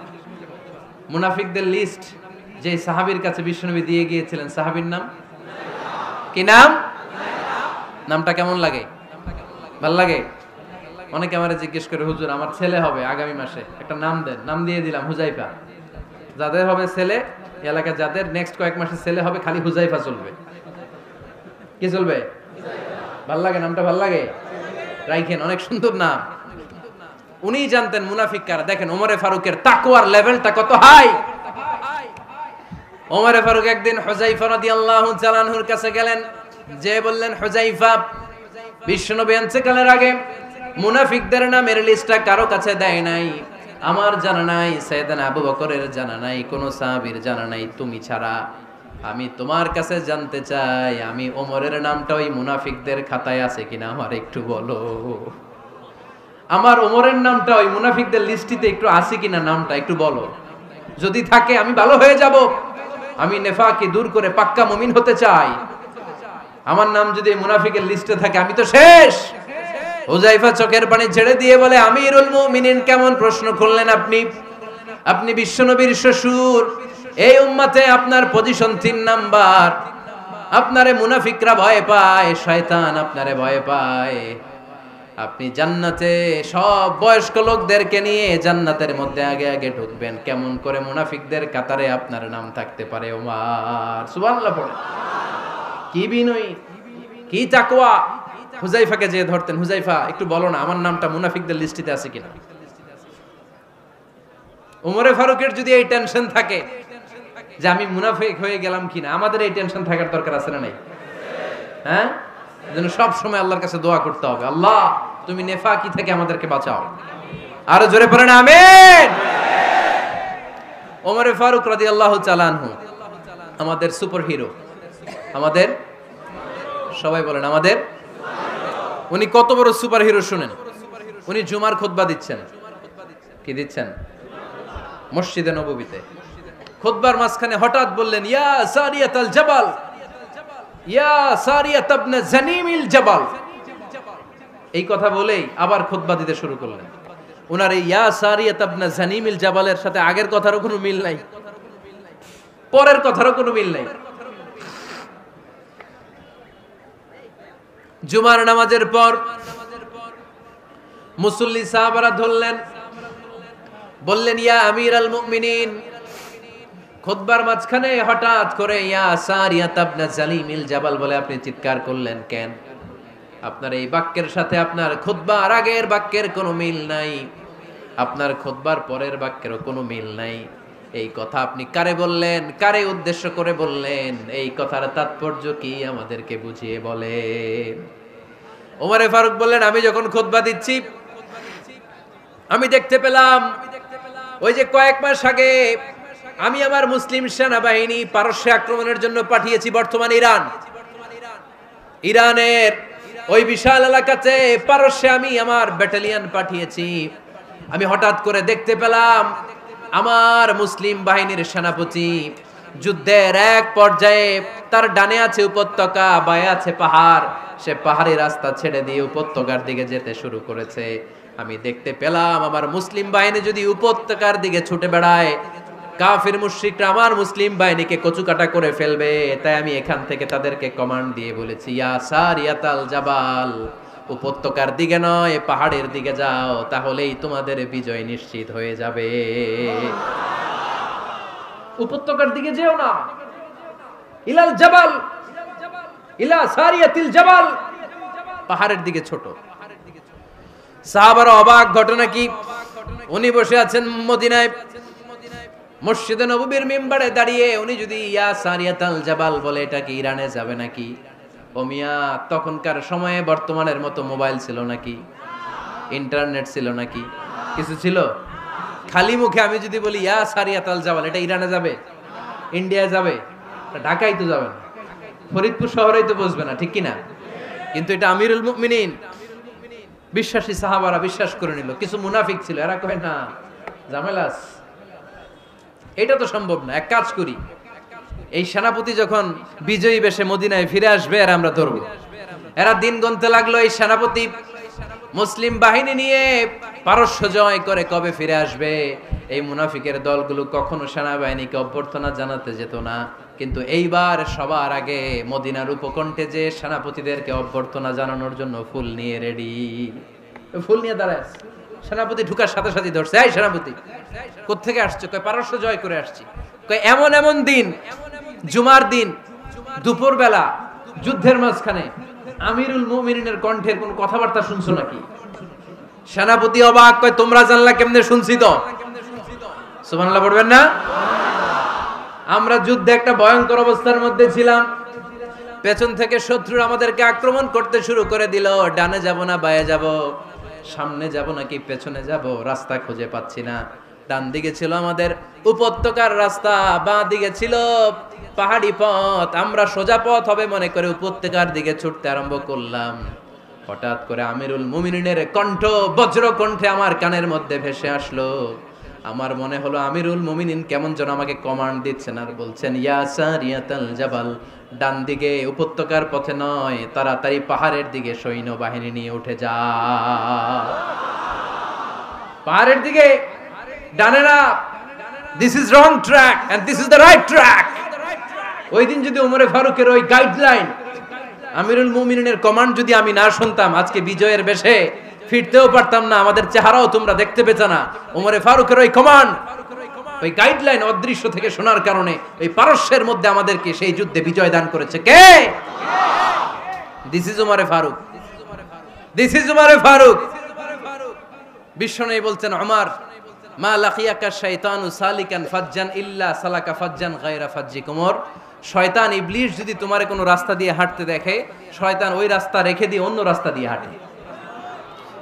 মুনাফিকদের লিস্ট যে সাহাবীর কাছে বিশ্বনবী দিয়ে গিয়েছিলেন, সাহাবীর নাম কি? নাম? নামটা কেমন লাগে? ভাল লাগে? অনেকে আমারে জিজ্ঞেস করে, হুজুর আমার ছেলে হবে আগামী মাসে, একটা নাম দেন। নাম দিয়ে দিলাম হুযায়ফা। যাদের হবে ছেলে, এলাকায় যাদের নেক্সট কয়েক মাসে ছেলে হবে, খালি হুযায়ফা চলবে। কি চলবে? ভাল লাগে? নামটা ভাল লাগে? রাইখেন, অনেক সুন্দর নাম। উনি জানতেন মুনাফিক কারা। দেখেন ওমরে ফারুকের তাকওয়ার লেভেলটা কত হাই। ওমরে ফারুক একদিন হুযায়ফা রাদিয়াল্লাহু তাআলা আনহুর কাছে গেলেন, যে বললেন, হুযায়ফা, বিশ্বনবী ইন্তেকালের আগে মুনাফিকদের নামের লিস্টটা কারো কাছে দেয় নাই, আমার জানা নাই, সাইয়েদনা আবু বকরের জানা নাই, কোন সাহাবীর জানা নাই, তুমি ছাড়া। আমি তোমার কাছে জানতে চাই, আমি ওমরের নামটা ওই মুনাফিকদের খাতায় আছে কিনা আমার একটু বলো। আমার ওমরের নামটা ওই মুনাফিকদের লিস্টিতে একটু আছে কিনা, নামটা একটু বলো। যদি থাকে আমি ভালো হয়ে যাব, আমি নেফাকি দূর করে পাক্কা মুমিন হতে চাই। আমার নাম যদি মুনাফিকের লিস্টে থাকে আমি তো শেষ। হুযায়ফা চোখের পানি ছেড়ে দিয়ে বলে, আমিরুল মুমিনিন, কেমন প্রশ্ন করলেন আপনি? আপনি বিশ্বনবীর শ্বশুর, এই উম্মতে আপনার পজিশন 3 নাম্বার। আপনারে মুনাফিকরা ভয় পায়, শয়তান আপনারে ভয় পায়। আপনি জান্নাতে সব বয়স্ক লোকদেরকে নিয়ে জান্নাতের মধ্যে আগে আগে ঢুকবেন, কেমন করে মুনাফিকদের কাতারে আপনার নাম থাকতে পারে ওমর? সুবহানাল্লাহ পড়ে। কি বিনয়ী, কি তাকওয়া। হুযায়ফাকে যে ধরতেন, হুযায়ফা একটু বলো না আমার নামটা মুনাফিকদের লিস্টিতে আছে কিনা। ওমরে ফারুকের যদি এই টেনশন থাকে যে আমি মুনাফিক হয়ে গেলাম কিনা, আমাদের এই টেনশন থাকার দরকার আছে না নাই? হ্যাঁ, যেন সব সময় আল্লাহর কাছে দোয়া করতে হবে, আল্লাহ তুমি নেফাকি থেকে আমাদেরকে বাঁচাও। আরো জোরে পড়েন আমিন। ওমরে ফারুক রাদিয়াল্লাহু তাআলা আনহু আমাদের সুপার হিরো, আমাদের সবাই বলেন আমাদের। উনি কত বড় সুপার হিরো শুনেন। উনি জুমার খুতবা দিচ্ছেন। কি দিচ্ছেন? মসজিদে নববীতে খুতবার মাঝখানে হঠাৎ বললেন, ইয়া সারিয়াতাল জাবাল, ইয়া সারিয়াত ইবনে জানিমিল জাবাল। এই কথা বলেই আবার খুতবা দিতে শুরু করলেন। ওনার এই ইয়া সারিয়াত ইবনে জানিমিল জাবালের সাথে আগের কথারও কোনো মিল নাই, পরের কথারও কোনো মিল নাই। জুমার নামাজের পর মুসল্লি সাহাবারা ধরলেন, বললেন, ইয়া আমিরাল মুমিনিন। খুতবার মাঝখানে হঠাৎ করে ইয়া সারিয়াত ইবনে জালিমিল জাবাল বলে আপনি চিৎকার করলেন কেন? আপনার এই বাক্যের সাথে আপনার খুতবার আগের বাক্যের কোনো মিল নাই, আপনার খুতবার পরের বাক্যেরও কোনো মিল নাই। এই কথা আপনি কারে বললেন, কারে উদ্দেশ্য করে বললেন? এই কথার তাৎপর্য কি আমাদেরকে বুঝিয়ে বলেন। ওমরে ফারুক বললেন, আমি যখন খুতবা দিচ্ছি আমি দেখতে পেলাম ওই যে কয়েক মাস আগে আমি আমার মুসলিম সেনাবাহিনী পারস্যে আক্রমণের জন্য পাঠিয়েছি, বর্তমান ইরান, ইরানের ওই বিশাল এলাকাতে পারস্যে আমি আমার ব্যাটালিয়ন পাঠিয়েছি। আমি হঠাৎ করে দেখতে পেলাম আমার মুসলিম বাহিনীর সেনাপতি যুদ্ধের এক পর্যায়ে তার ডানে আছে উপত্যকা, বায়ে আছে পাহাড়, সে পাহাড়ি রাস্তা ছেড়ে দিয়ে উপত্যকার দিকে যেতে শুরু করেছে। আমি দেখতে পেলাম আমার মুসলিম বাহিনী যদি উপত্যকার দিকে ছুটে বেড়ায়, কাফির মুশরিকরা আমার মুসলিম বাহিনীকে কচুকাটা করে ফেলবে। তাই আমি এখান থেকে তাদেরকে কমান্ড দিয়ে বলেছি, ইয়া সারিয়াতাল জাবাল, উপত্যকার দিকে নয় পাহাড়ের দিকে যাও, তাহলেই তোমাদের বিজয় নিশ্চিত হয়ে যাবে। উপত্যকার দিকে যেও না, ইলাল জাবাল, ইলা সারিয়াতিল জাবাল, পাহাড়ের দিকে ছোট। সাহাবারা অবাক, ঘটনা কি? উনি বসে আছেন মদিনায় মসজিদে নববীর মিম্বারে দাঁড়িয়ে, উনি যদি ইয়া সারিয়াতাল জাবাল বলে এটা কি ইরানে যাবে নাকি? ও মিয়া, তখনকার সময়ে বর্তমানের মতো মোবাইল ছিল নাকি, ইন্টারনেট ছিল নাকি, কিছু ছিল? খালি মুখে আমি যদি বলি ইয়া সারিয়াতাল জাবাল, এটা ইরানে যাবে, ইন্ডিয়া যাবে, ঢাকায় তো যাবে না, ফরিদপুর শহরেই তো বসবে না, ঠিক কিনা? কিন্তু এটা আমিরুল মুমিনিন, বিশ্বাসী সাহাবারা বিশ্বাস করে নিল। কিছু মুনাফিক ছিল, এরা কয় না ঝামেলাস, এটা তো সম্ভব না, এক কাজ করি, এই সেনাপতি যখন বিজয়ী বেশে মদিনায় ফিরে আসবে আর আমরা ধরবো। এরা দিন গুনতে লাগলো, এই সেনাপতি মুসলিম বাহিনী নিয়ে পারস্য জয় করে কবে ফিরে আসবে। এই মুনাফিকের দলগুলো কখনো সেনাবাহিনীকে অভ্যর্থনা জানাতে যেত না, কিন্তু এইবার সবার আগে মদিনার উপকণ্ঠে যে সেনাপতিদেরকে অভ্যর্থনা জানানোর জন্য ফুল নিয়ে রেডি, ফুল নিয়ে দাঁড়ায়। সেনাপতি ঢুকার সাথে সাথে ধরছে, এই সেনাপতি কোত্থেকে আসছো? কয় পারস্য জয় করে আসছি। কয় এমন এমন দিন, জুমার দিন দুপুর বেলা যুদ্ধের মাঝখানে আমিরুল মুমিনিনের কণ্ঠের কোন কথাবার্তা শুনছো নাকি? সেনাপতি অবাক, কয় তোমরা জানলা কেমনে? শুনছি তো। সুবহানাল্লাহ পড়বেন না? আমরা যুদ্ধে একটা ভয়ঙ্কর অবস্থার মধ্যে ছিলাম, পেছন থেকে শত্রু আমাদেরকে আক্রমণ করতে শুরু করে দিল। ডানে যাব না বায়ে যাব, সামনে যাব নাকি পেছনে যাব, রাস্তা খুঁজে পাচ্ছি না। ডান দিকে ছিল আমাদের উপত্যকার রাস্তা, বাঁ দিকে ছিল পাহাড়ি পথ। আমরা সোজা পথ হবে মনে করে উপত্যকার দিকে ছুটতে আরম্ভ করলাম। হঠাৎ করে আমিরুল মুমিনিনের কণ্ঠ বজ্র কণ্ঠে আমার কানের মধ্যে ভেসে আসলো। আমার মনে হলো আমিরুল মুমিনিন কেমন যেন আমাকে কমান্ড দিচ্ছেন আর বলছেন, ইয়া সারিয়াতাল জাবাল, ডান দিকে উপত্যকার পথে নয়, তাড়াতাড়ি পাহাড়ের দিকে সৈন্যবাহিনী নিয়ে উঠে যা। পাহাড়ের দিকে, ডানে না। This is wrong track and this is the right track. ওই দিন যদি ওমরে ফারুকের ওই গাইডলাইন, আমিরুল মুমিনিনের কমান্ড যদি আমি না শুনতাম, আজকে বিজয়ের বেশে ফিরতেও পারতাম না, আমাদের চেহারাও তোমরা দেখতে পেতে না। ওমরে ফারুকের ওই কমান্ড, ওই গাইডলাইন অদৃশ্য থেকে শোনার কারণে ওই পারস্যের মধ্যে আমাদেরকে সেই যুদ্ধে বিজয় দান করেছে কে? দিস ইজ ওমরে ফারুক, দিস ইজ ওমরে ফারুক। বিশ্বনবী বলছেন, ওমর, মা লাকিয়াকা শাইতানু সালিকান ফাজ্জান ইল্লা সালাকা ফাজ্জান গায়রা ফাজ্জিক। ওমর, শয়তান ইবলিস যদি তোমারে কোনো রাস্তা দিয়ে হাঁটতে দেখে, শয়তান ওই রাস্তা রেখে দিয়ে অন্য রাস্তা দিয়ে হাঁটে।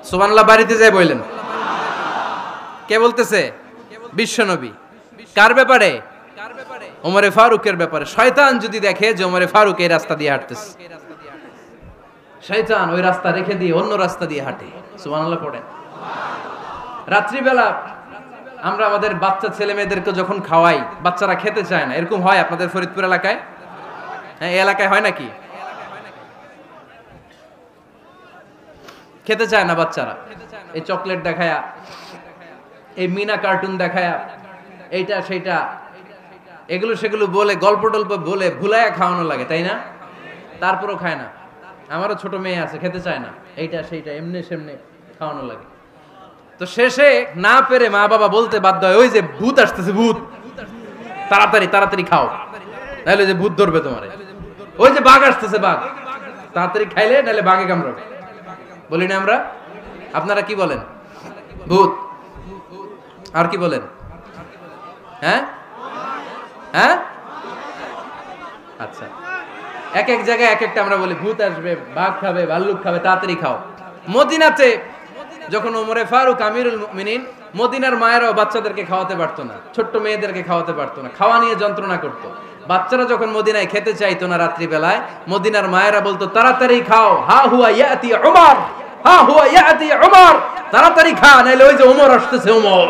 সুবহানাল্লাহ। বাড়িতে যায় বললেন, কে বলতেছে? বিশ্বনবী। কার ব্যাপারে? ওমরে ফারুকের ব্যাপারে। শয়তান যদি দেখে যে ওমরে ফারুক এই রাস্তা দিয়ে হাঁটতেছে, শয়তান ওই রাস্তা রেখে দিয়ে অন্য রাস্তা দিয়ে হাঁটে। সুবহানাল্লাহ পড়েন। রাত্রিবেলা আমরা আমাদের বাচ্চা ছেলে মেয়েদেরকে যখন খাওয়াই, বাচ্চারা খেতে চায় না, এরকম হয় আপনাদের ফরিদপুর এলাকায়? হ্যাঁ, এই এলাকায় হয় নাকি? খেতে চায় না বাচ্চারা, এই চকলেট দেখায়া, এই মিনা কার্টুন দেখায়া, এইটা সেইটা, এগুলো সেগুলো বলে, গল্প টল্প বলে ভুলায়া খাওয়ানো লাগে, তাই না? তারপরও খায় না। আমারও ছোট মেয়ে আছে, খেতে চায় না, এইটা সেইটা এমনি সেমনি খাওয়ানো লাগে। তো শেষে না পেরে মা বাবা বলতে বাধ্য হয়, ওই যে ভূত আসতেছে, ভূত, তাড়াতাড়ি তাড়াতাড়ি খাও, নাহলে যে ভূত ধরবে তোমারে। ওই যে বাঘ আসতেছে, বাঘ, তাড়াতাড়ি খাইলে নাহলে বাঘে কামড়াবে। বলি না আমরা? আপনারা কি বলেন? ভূত। আর কি বলেন? হ্যাঁ হ্যাঁ, আচ্ছা, এক এক জায়গায় এক একটা আমরা বলি, ভূত আসবে, বাঘ খাবে, ভাল্লুক খাবে, তাড়াতাড়ি খাও। মদিনাতে যখন ওমরে ফারুক আমিরুল মুমিনিন, মদিনার মায়েরাও বাচ্চাদেরকে খাওয়াতে পারতো না, ছোট্ট মেয়েদেরকে খাওয়াতে পারতো না, খাওয়া নিয়ে যন্ত্রণা করতো। বাচ্চারা যখন মদিনায় খেতে চাইতো না রাত্রি বেলায়, মদিনার মায়েরা বলতো, তাড়াতাড়ি খাও, হা হুয়া ইয়াতি উমর, হা হুয়া ইয়াতি উমর, তাড়াতাড়ি খা, নাইলে ওই যে ওমর আসতেছে, Omar.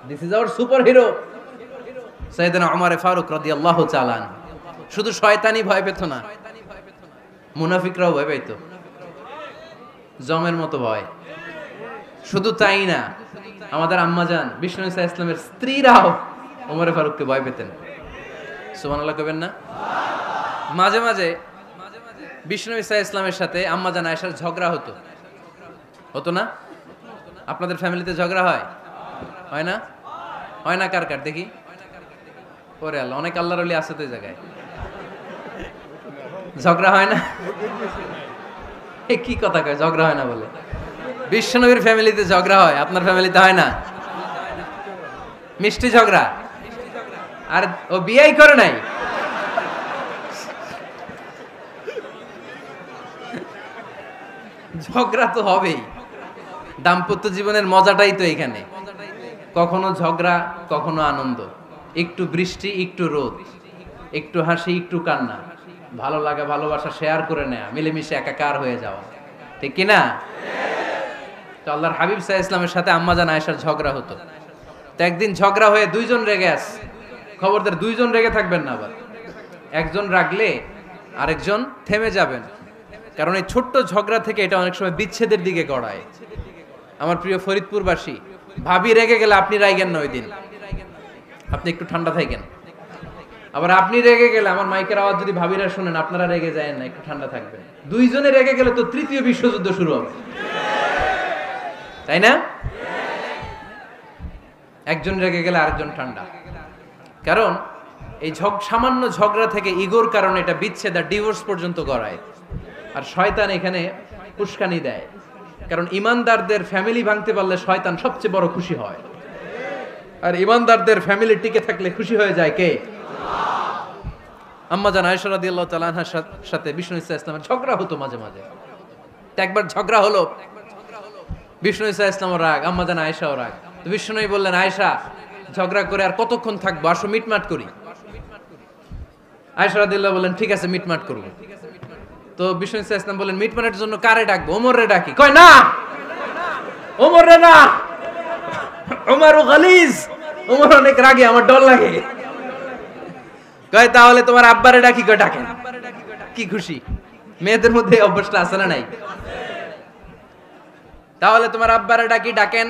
This is our superhero সাইয়েদনা ওমর ফারুক রাদিয়াল্লাহু তাআলা। শুধু শয়তানি ভয় পেত না, মুনাফিকরাও ভয় পাইতো, জমের মতো ভয়। শুধু তাই না, আমাদের আম্মাজান বিষ্ণু ইসা ইসলামের স্ত্রীরাও ওমরে ফারুককে ভয় পেতেন। সুবহানাল্লাহ কইবেন না? মাঝে মাঝে বিষ্ণু ইসা ইসলামের সাথে আম্মাজান আয়েশার ঝগড়া হতো, হতো না? আপনাদের ফ্যামিলিতে ঝগড়া হয়? হয় না? হয় না? কার কার দেখি? ওরে আল্লাহ, অনেক আল্লাহর ওলি আছে তো এই জায়গায়। ঝগড়া হয় না? কি কথা কয়, ঝগড়া হয় না বলে? বিশ্বনবীর ফ্যামিলিতে ঝগড়া হয়, আপনার ফ্যামিলিতে হয় না? মিষ্টি ঝগড়া। আর ও বিয়েই করে নাই। ঝগড়া তো হবেই, দাম্পত্য জীবনের মজাটাই তো এখানে। কখনো ঝগড়া, কখনো আনন্দ, একটু বৃষ্টি, একটু রোদ, একটু হাসি, একটু কান্না, ভালো লাগা, ভালোবাসা শেয়ার করে নেয়া, মিলেমিশে একাকার হয়ে যাওয়া, ঠিক কিনা? তো আল্লাহর হাবিব সাল্লাল্লাহু আলাইহি ওয়াসাল্লামের সাথে আম্মাজান আয়েশার ঝগড়া হতো। তো একদিন ঝগড়া হয়ে দুইজন রেগে আছে। খবরদার, দুইজন রেগে থাকবেন না আবার। একজন রাগলে আরেকজন থেমে যাবেন, কারণ এই ছোট্ট ঝগড়া থেকে এটা অনেক সময় বিচ্ছেদের দিকে গড়ায়। আমার প্রিয় ফরিদপুরবাসী, ভাবি রেগে গেলে আপনি রাইগেন না, ওই দিন আপনি একটু ঠান্ডা থাকেন। আবার আপনি রেগে গেলে, আমার মাইকের আওয়াজ যদি ভাবিরা শুনেন, আপনারা রেগে যায় না, একটু ঠান্ডা থাকবেন। দুইজনে রেগে গেলে তো তৃতীয় বিশ্বযুদ্ধ শুরু হবে, তাই না? একজন রেগে গেলে আরেকজন ঠান্ডা। কারণ এই সামান্য ঝগড়া থেকে ইগোর কারণে এটা বিচ্ছেদ আর ডিভোর্স পর্যন্ত গড়ায়। আর শয়তান এখানে উস্কানি দেয়, কারণ ইমানদারদের ফ্যামিলি ভাঙতে পারলে শয়তান সবচেয়ে বড় খুশি হয়। আর ইমানদারদের ফ্যামিলি টিকে থাকলে খুশি হয়ে যায় কে? আম্মাজান আয়েশা রাদিয়াল্লাহু তাআলা আনহার সাথে বিষ্ণু ইসা ইসলামের ঝগড়া হতো মাঝে মাঝে। একবার ঝগড়া হলো, বিষ্ণু ইসা ইসলামও রাগ, আম্মা জান আয়েশাও রাগ। তো বিষ্ণু বললেন, আয়েশা ঝগড়া করে আর কতক্ষণ থাকবো, আসো মিটমাট করি। আয়েশা রাদিয়াল্লাহু বললেন, ঠিক আছে মিটমাট করব। তো বিষ্ণু ইসা ইসলাম বললেন, মিটমাটের জন্য কারে ডাকবো? ওমর রে ডাকি। কয় না, ওমর রে না, ওমর গালিজ, ওমর অনেক রাগে, আমার ডর লাগে। কয় তাহলে তোমার আব্বারে ডাকি। কয় ডাকেন। কি খুশি, মেয়েদের মধ্যে অভ্যাসটা আছে না নাই? তাহলে তোমার আব্বারে ডাকি, ডাকেন।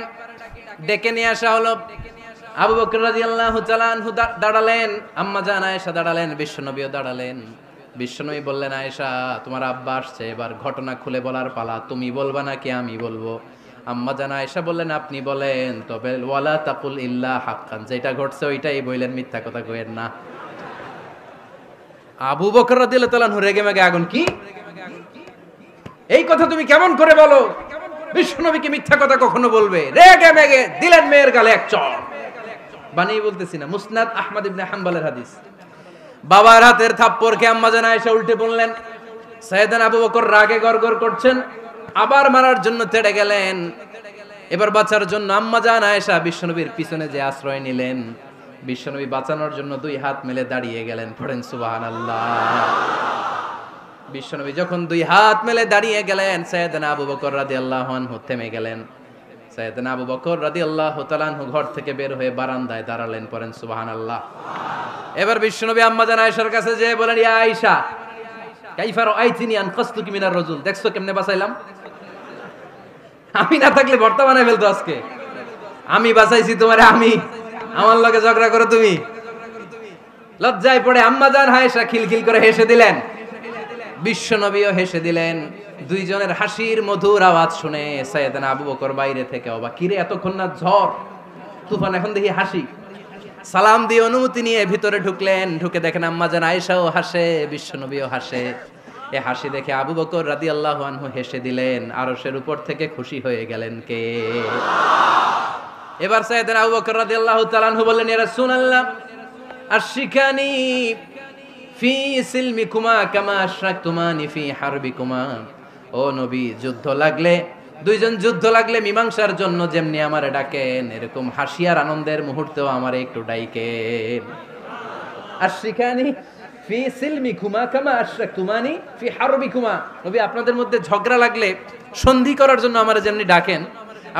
ডেকে নিয়ে আসা হলো। আবু বকর রাদিয়াল্লাহু তাআলা আনহু দাঁড়ালেন, আম্মা জান আয়েশা দাঁড়ালেন, বিশ্বনবীও দাঁড়ালেন। বিশ্বনবী বললেন, আয়েশা তোমার আব্বা আসছে, এবার ঘটনা খুলে বলার পালা, তুমি বলবা নাকি আমি বলবো? আম্মা জান আয়েশা বললেন, আপনি বলেন, তবে ওয়ালা তাকুল ইল্লা হাক্কান, যেটা ঘটছে ওইটাই বললেন, মিথ্যা কথা কইেন না। আবু বকর রাদিয়াল্লাহু তাআলা আনহু রেগে মেগে আগুন, কি এই কথা তুমি কেমন করে বলো? বিশ্বনবীকে মিথ্যা কথা কখনো বলবে? রেগে মেগে দিলেন মেয়ের গালে এক চড়। বানিয়ে বলতেছি না, মুসনাদ আহমদ ইবনে হাম্বলের হাদিস। বাবার হাতের থাপ্পড়কে আম্মা জান আয়েশা উল্টে বললেন। সাইয়েদনা আবু বকর রাগে গড়গড় করছেন, আবার মারার জন্য তেড়ে গেলেন। এবার বাঁচার জন্য আম্মা জান আয়েশা বিশ্বনবীর পিছনে যে আশ্রয় নিলেন, বিশ্বনবী বাঁচানোর জন্য দুই হাত মেলে দাঁড়িয়ে গেলেন। পড়েন সুবহানাল্লাহ। বিশ্বনবী যখন দুই হাত মেলে দাঁড়িয়ে গেলেন, সাইয়েদনা আবু বকর রাদিয়াল্লাহু আনহু থেমে গেলেন। সাইয়েদনা আবু বকর রাদিয়াল্লাহু তাআলা আনহু ঘর থেকে বের হয়ে বারান্দায় দাঁড়ালেন। পড়েন সুবহানাল্লাহ। এবার বিশ্বনবী আম্মা জান আয়েশার কাছে যেয়ে বলেন, ইয়া আয়েশা কাইফা রাআইতিনি আনকাসতুকি মিনার রাজুল, দেখছো কেমনে বাঁচাইলাম? আমি না থাকলে ভর্তা বানাই ফেলতো আজকে। আমি বাঁচাইছি তোমারে, আমি, আমার লগে ঝগড়া করো তুমি। লজ্জায় পড়ে আম্মা জান আয়েশা খিলখিল করে হেসে দিলেন, বিশ্বনবীও হেসে দিলেন। দুইজনের হাসির মধুর আওয়াজ শুনে সাইয়েদনা আবু বকর বাইরে থেকে অবাক, কিরে এতক্ষণ না ঝড় তুফান, এখন দেখি হাসি। সালাম দিয়ে অনুমতি নিয়ে ভিতরে ঢুকলেন। ঢুকে দেখেন আম্মা জান আয়েশাও হাসে, বিশ্বনবীও হাসে। এ হাসি দেখে আবু বকর রাদিয়াল্লাহু আনহু হেসে দিলেন। আরশের উপর থেকে খুশি হয়ে গেলেন কে? এবার সাইয়েদনা আবু বকর রাদিয়াল্লাহু তাআলা আনহু বললেন, ইয়া রাসূলুল্লাহ আশরিকানি ফি সিলমিকুমা কামা আশরাকতুমানি ফি হারবিকুমা। ও নবী, যুদ্ধ লাগলে, দুইজন যুদ্ধ লাগলে মীমাংসার জন্য যেমনি আমারে ডাকেন, এরকম হাসি আর আনন্দের মুহূর্তেও আমারে একটু ডাকেন। আশরিকানি ফি সিলমিকুমা কামা আশরাকতুমানি ফি হারবিকুমা। নবী, আপনাদের মধ্যে ঝগড়া লাগলে সন্ধি করার জন্য আমারে যেমনি ডাকেন,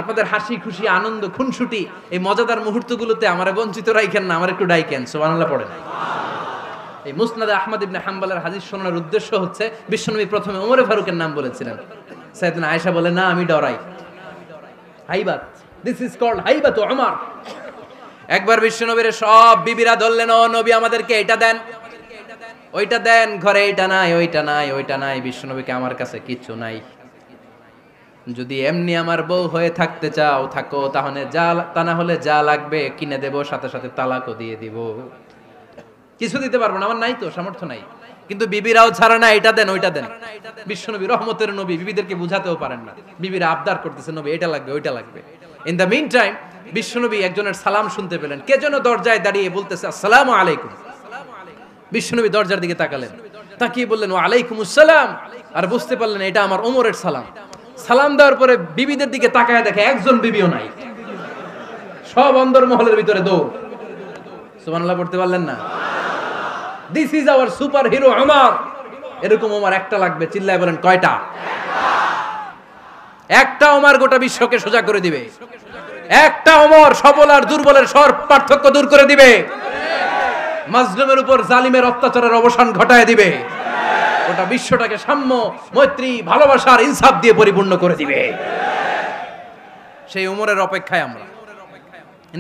আপনাদের হাসি খুশি আনন্দ খুনসুটি এই মজাদার মুহূর্তগুলোতে আমারে বঞ্চিত রাখেন না, আমার একটু ডাকেন। সুবহানাল্লাহ পড়েন। এই মুসনাদ আহমদ ইবনে হাম্বলের হাদিস শোনার উদ্দেশ্য হচ্ছে, বিশ্বনবী প্রথমে ওমরে ফারুকের নাম বলেছিলেন। সাইয়েদনা আয়েশা বলে, না আমি ডরাই। হাইবাত, দিস ইজ কল্ড হাইবাত ওমর। একবার বিশ্বনবীর সব বিবিরা ধরলেন, ও নবী আমাদেরকে এটা দেন, ওইটা দেন, ঘরে এটা নাই, ওইটা নাই, ওইটা নাই। বিশ্বনবীকে, আমার কাছে কিচ্ছু নাই, যদি এমনি আমার বউ হয়ে থাকতে চাও থাকো, তাহলে যা, তা না হলে যা লাগবে কিনে দেব, সাথে সাথে তালাকও দিয়ে দিব। কিছু দিতে পারবো না, আমার নাই তো, সামর্থ্য নাই। কিন্তু বিবিরাও ছাড়া না, এটা দেন ওইটা দেন। বিশ্বনবী রহমতের নবী, বিবিদেরকে বুঝাতেও পারেন না। বিবিরা আবদার করতেছে, নবী এটা লাগবে, ওইটা লাগবে। ইন দ্য মিন টাইম বিশ্বনবী একজনের সালাম শুনতে পেলেন। কে যেন দরজায় দাঁড়িয়ে বলতেছে, আসসালামু আলাইকুম। বিশ্বনবী দরজার দিকে তাকালেন, তাকিয়ে বললেন, ওয়া আলাইকুমুস সালাম। আর বুঝতে পারলেন এটা আমার ওমরের সালাম। সালাম দেওয়ার পরে বিবিদের দিকে তাকায় দেখে একজন বিবিও নাই, সব অন্দর মহলের ভিতরে দৌড়। সুবহানাল্লাহ পড়তে পারলেন না? This is our super hero Omar. এরকম ওমর একটা লাগবে, চিল্লায় বলেন কয়টা? একটা ওমর গোটা বিশ্বকে সোজা করে দিবে। একটা ওমর সবল আর দুর্বলের সব পার্থক্য দূর করে দিবে। মাজলুমের উপর জালিমের অত্যাচারের অবসান ঘটায় দিবে। গোটা বিশ্বটাকে সাম্য, মৈত্রী, ভালোবাসার ইনসাফ দিয়ে পরিপূর্ণ করে দিবে। সেই ওমরের অপেক্ষায় আমরা।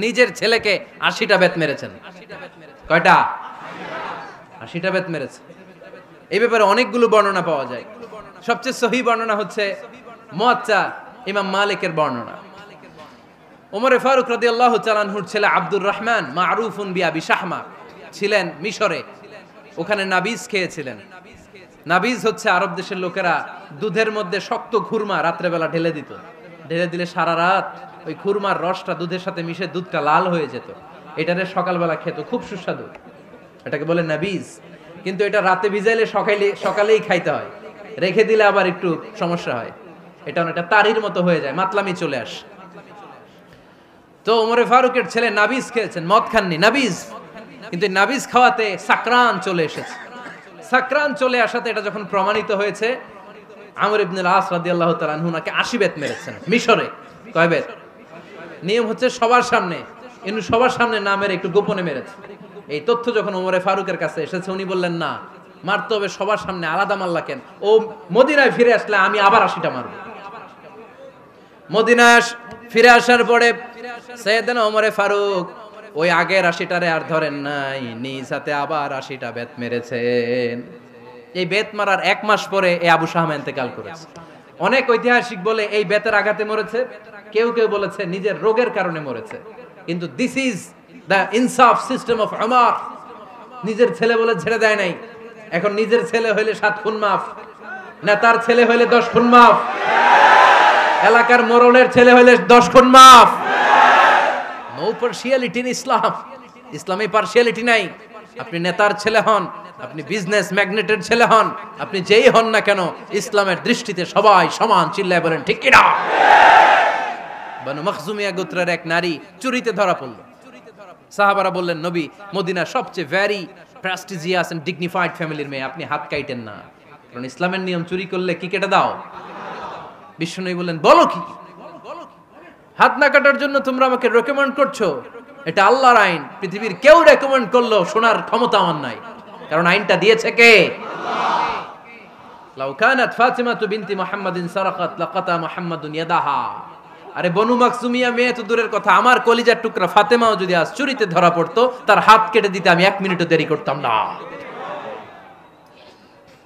নিজের ছেলেকে 80টা বেত মেরেছেন। কয়টা? 80টা বেত মেরেছে। এই ব্যাপারে অনেকগুলো বর্ণনা পাওয়া যায়। সবচেয়ে সহিহ বর্ণনা হচ্ছে মুয়াত্তা ইমাম মালিকের বর্ণনা। ওমরে ফারুক রাদিয়াল্লাহু তাআলা আনহুর ছেলে আব্দুর রহমান মারুফুন বিআবি শাহমা ছিলেন মিশরে। ওখানে নাবিজ খেয়েছিলেন। নাবিজ হচ্ছে আরব দেশের লোকেরা দুধের মধ্যে শক্ত খুরমা রাত্রেবেলা ঢেলে দিত। ঢেলে দিলে সারা রাত ওই খুরমার রসটা দুধের সাথে মিশে দুধটা লাল হয়ে যেত। এটারে সকালবেলা খেত, খুব সুস্বাদু। এটাকে বলে নাবিজ। কিন্তু এটা রাতে ভিজাইলে সকালেই খাইতে হয়, রেখে দিলে আবার একটু সমস্যা হয়। এটা অনেকটা তারির মতো হয়ে যায়, মাতলামি চলে আসে। তো ওমরে ফারুকের ছেলে নাবিজ খেয়েছেন, মদ খাননি, নাবিজ, কিন্তু নাবিজ খাওয়াতে সাকরান চলে এসেছে। সাকরান চলে আসাতে এটা যখন প্রমাণিত হয়েছে, আমর ইবনুল আস রাদিয়াল্লাহু তাআলা আনহু নাকে 80 বেত মেরেছেন মিশরে। কয় বেত? নিয়ম হচ্ছে সবার সামনে, কিন্তু সবার সামনে না মেরে একটু গোপনে মেরেছে। এই তথ্য যখন ওমরে ফারুকের কাছে এসেছে, উনি বললেন না, মারতে হবে সবার সামনে, আলাদা মারলা কেন? ও মদিনায় ফিরে আসলে আমি আবার 80টা মারব। মদিনায় ফিরে আসার পরে সাইয়েদনা ওমরে ফারুক ওই আগের 80টারে আর ধরেন নাই, নিজ হাতে আবার 80টা বেত মেরেছেন। এই বেত মারার 1 মাস পরে এই আবু শাহমা ইন্তেকাল করেছে। অনেক ঐতিহাসিক বলে এই বেতের আঘাতে মরেছে, কেউ কেউ বলেছে নিজের রোগের কারণে মরেছে। কিন্তু দিস ইজ দ্য ইনসাফ সিস্টেম অফ উমর। নিজের ছেলে বলে ছেড়ে দেয় নাই। এখন নিজের ছেলে হইলে 7 খুন মাফ, নেতার ছেলে হইলে 10 খুন মাফ, এলাকার মোড়লের ছেলে হইলে 10 খুন মাফ। নো পার্শিয়ালিটি ইন ইসলাম। ইসলামে পার্শিয়ালিটি নাই। আপনি নেতার ছেলে হন, আপনি বিজনেস ম্যাগনেটের ছেলে হন, আপনি যেই হন না কেন, ইসলামের দৃষ্টিতে সবাই সমান। চিল্লায় বলেন ঠিক কিনা? বানু মখজুমিয়া গোত্রের এক নারী চুরিতে ধরা পড়ল। সাহাবারা বললেন, নবী, মদিনার সবচেয়ে ভেরি প্রেস্টিজিয়াস এন্ড ডিগনিফাইড ফ্যামিলির মেয়ে, আপনি হাত কাটেন না, কারণ ইসলামের নিয়ম চুরি করলে কি কেটে দাও। বিশ্বনবী বললেন, বলো কি? হাত না কাটার জন্য তোমরা আমাকে রেকমেন্ড করছো? এটা আল্লাহর আইন, পৃথিবীর কেউ রেকমেন্ড করলো শোনার ক্ষমতা আমার নাই, কারণ আইনটা দিয়েছে কে? আল্লাহ। লাউ কানাত ফাতিমাতু বিনতি মুহাম্মাদিন সারাকাত লাকাতা মুহাম্মাদুন ইয়াদাহা। আরে বনু মাকসুমিয়া মেয়ে তো দূরের কথা, আমার কলিজার টুকরা ফাতেমাও যদি আজ চুরিতে ধরা পড়তো, তার হাত কেটে দিতে আমি 1 মিনিটও দেরি করতাম না।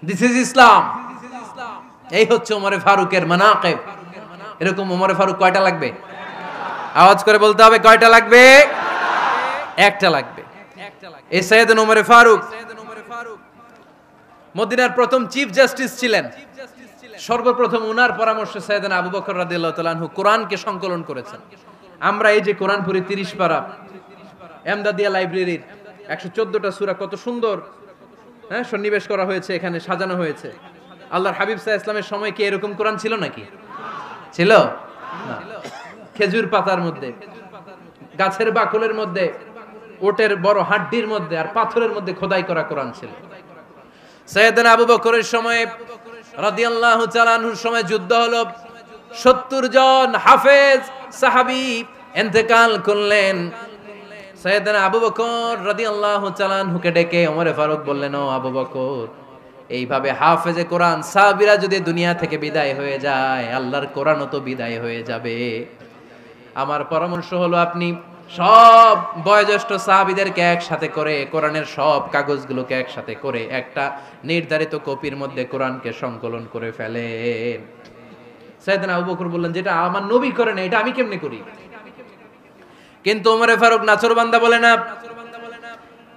দিস ইজ ইসলাম। এই হচ্ছে ওমরে ফারুকের মানাকিব। এরকম ওমরে ফারুক কয়টা লাগবে? আওয়াজ করে বলতে হবে, কয়টা লাগবে? একটা লাগবে। এই সাইয়েদনা ওমরে ফারুক মদিনার প্রথম চিফ জাস্টিস ছিলেন। সর্বপ্রথম উনার পরামর্শে সাইয়েদনা আবু বকর রাদিয়াল্লাহু তাআলা আনহু কোরআনকে সংকলন করেছেন। আমরা এই যে কোরআন পড়ি 30 পারা, এমদাদিয়া লাইব্রেরির 114টা সূরা, কত সুন্দর সন্নিবেশ করা হয়েছে, এখানে সাজানো হয়েছে। আল্লাহর হাবিব সাল্লাল্লাহু আলাইহি ওয়াসাল্লামের সময় কি এরকম কোরআন ছিল নাকি? ছিল না। খেজুর পাতার মধ্যে, গাছের বাকলের মধ্যে, ওটের বড় হাড্ডির মধ্যে আর পাথরের মধ্যে খোদাই করা কোরআন ছিল। সাইয়েদনা আবু বকরের সময় রাদিয়াল্লাহু তাআলা আনহুর সময় যুদ্ধ হলো, 70 জন হাফেজ সাহাবী ইন্তেকাল করলেন। সাইয়েদনা আবু বকর রাদিয়াল্লাহু তাআলা আনহুকে ডেকে ওমরে ফারুক বললেন, ও আবু বকর, এইভাবে হাফেজে কোরআন সাহাবীরা যদি দুনিয়া থেকে বিদায় হয়ে যায়, আল্লাহর কোরআনও তো বিদায় হয়ে যাবে। আমার পরামর্শ হলো আপনি সব বয়োজ্যেষ্ঠ সাহাবীদেরকে একসাথে করে কোরআনের সব কাগজগুলোকে একসাথে করে একটা নির্ধারিত কপির মধ্যে কোরআনকে সংকলন করে ফেলেন। সাইয়েদনা আবু বকর বললেন, যেটা আমার নবী করে না, এটা আমি কেমনে করি? কিন্তু ওমরে ফারুক নাছরবান্দা বলে না,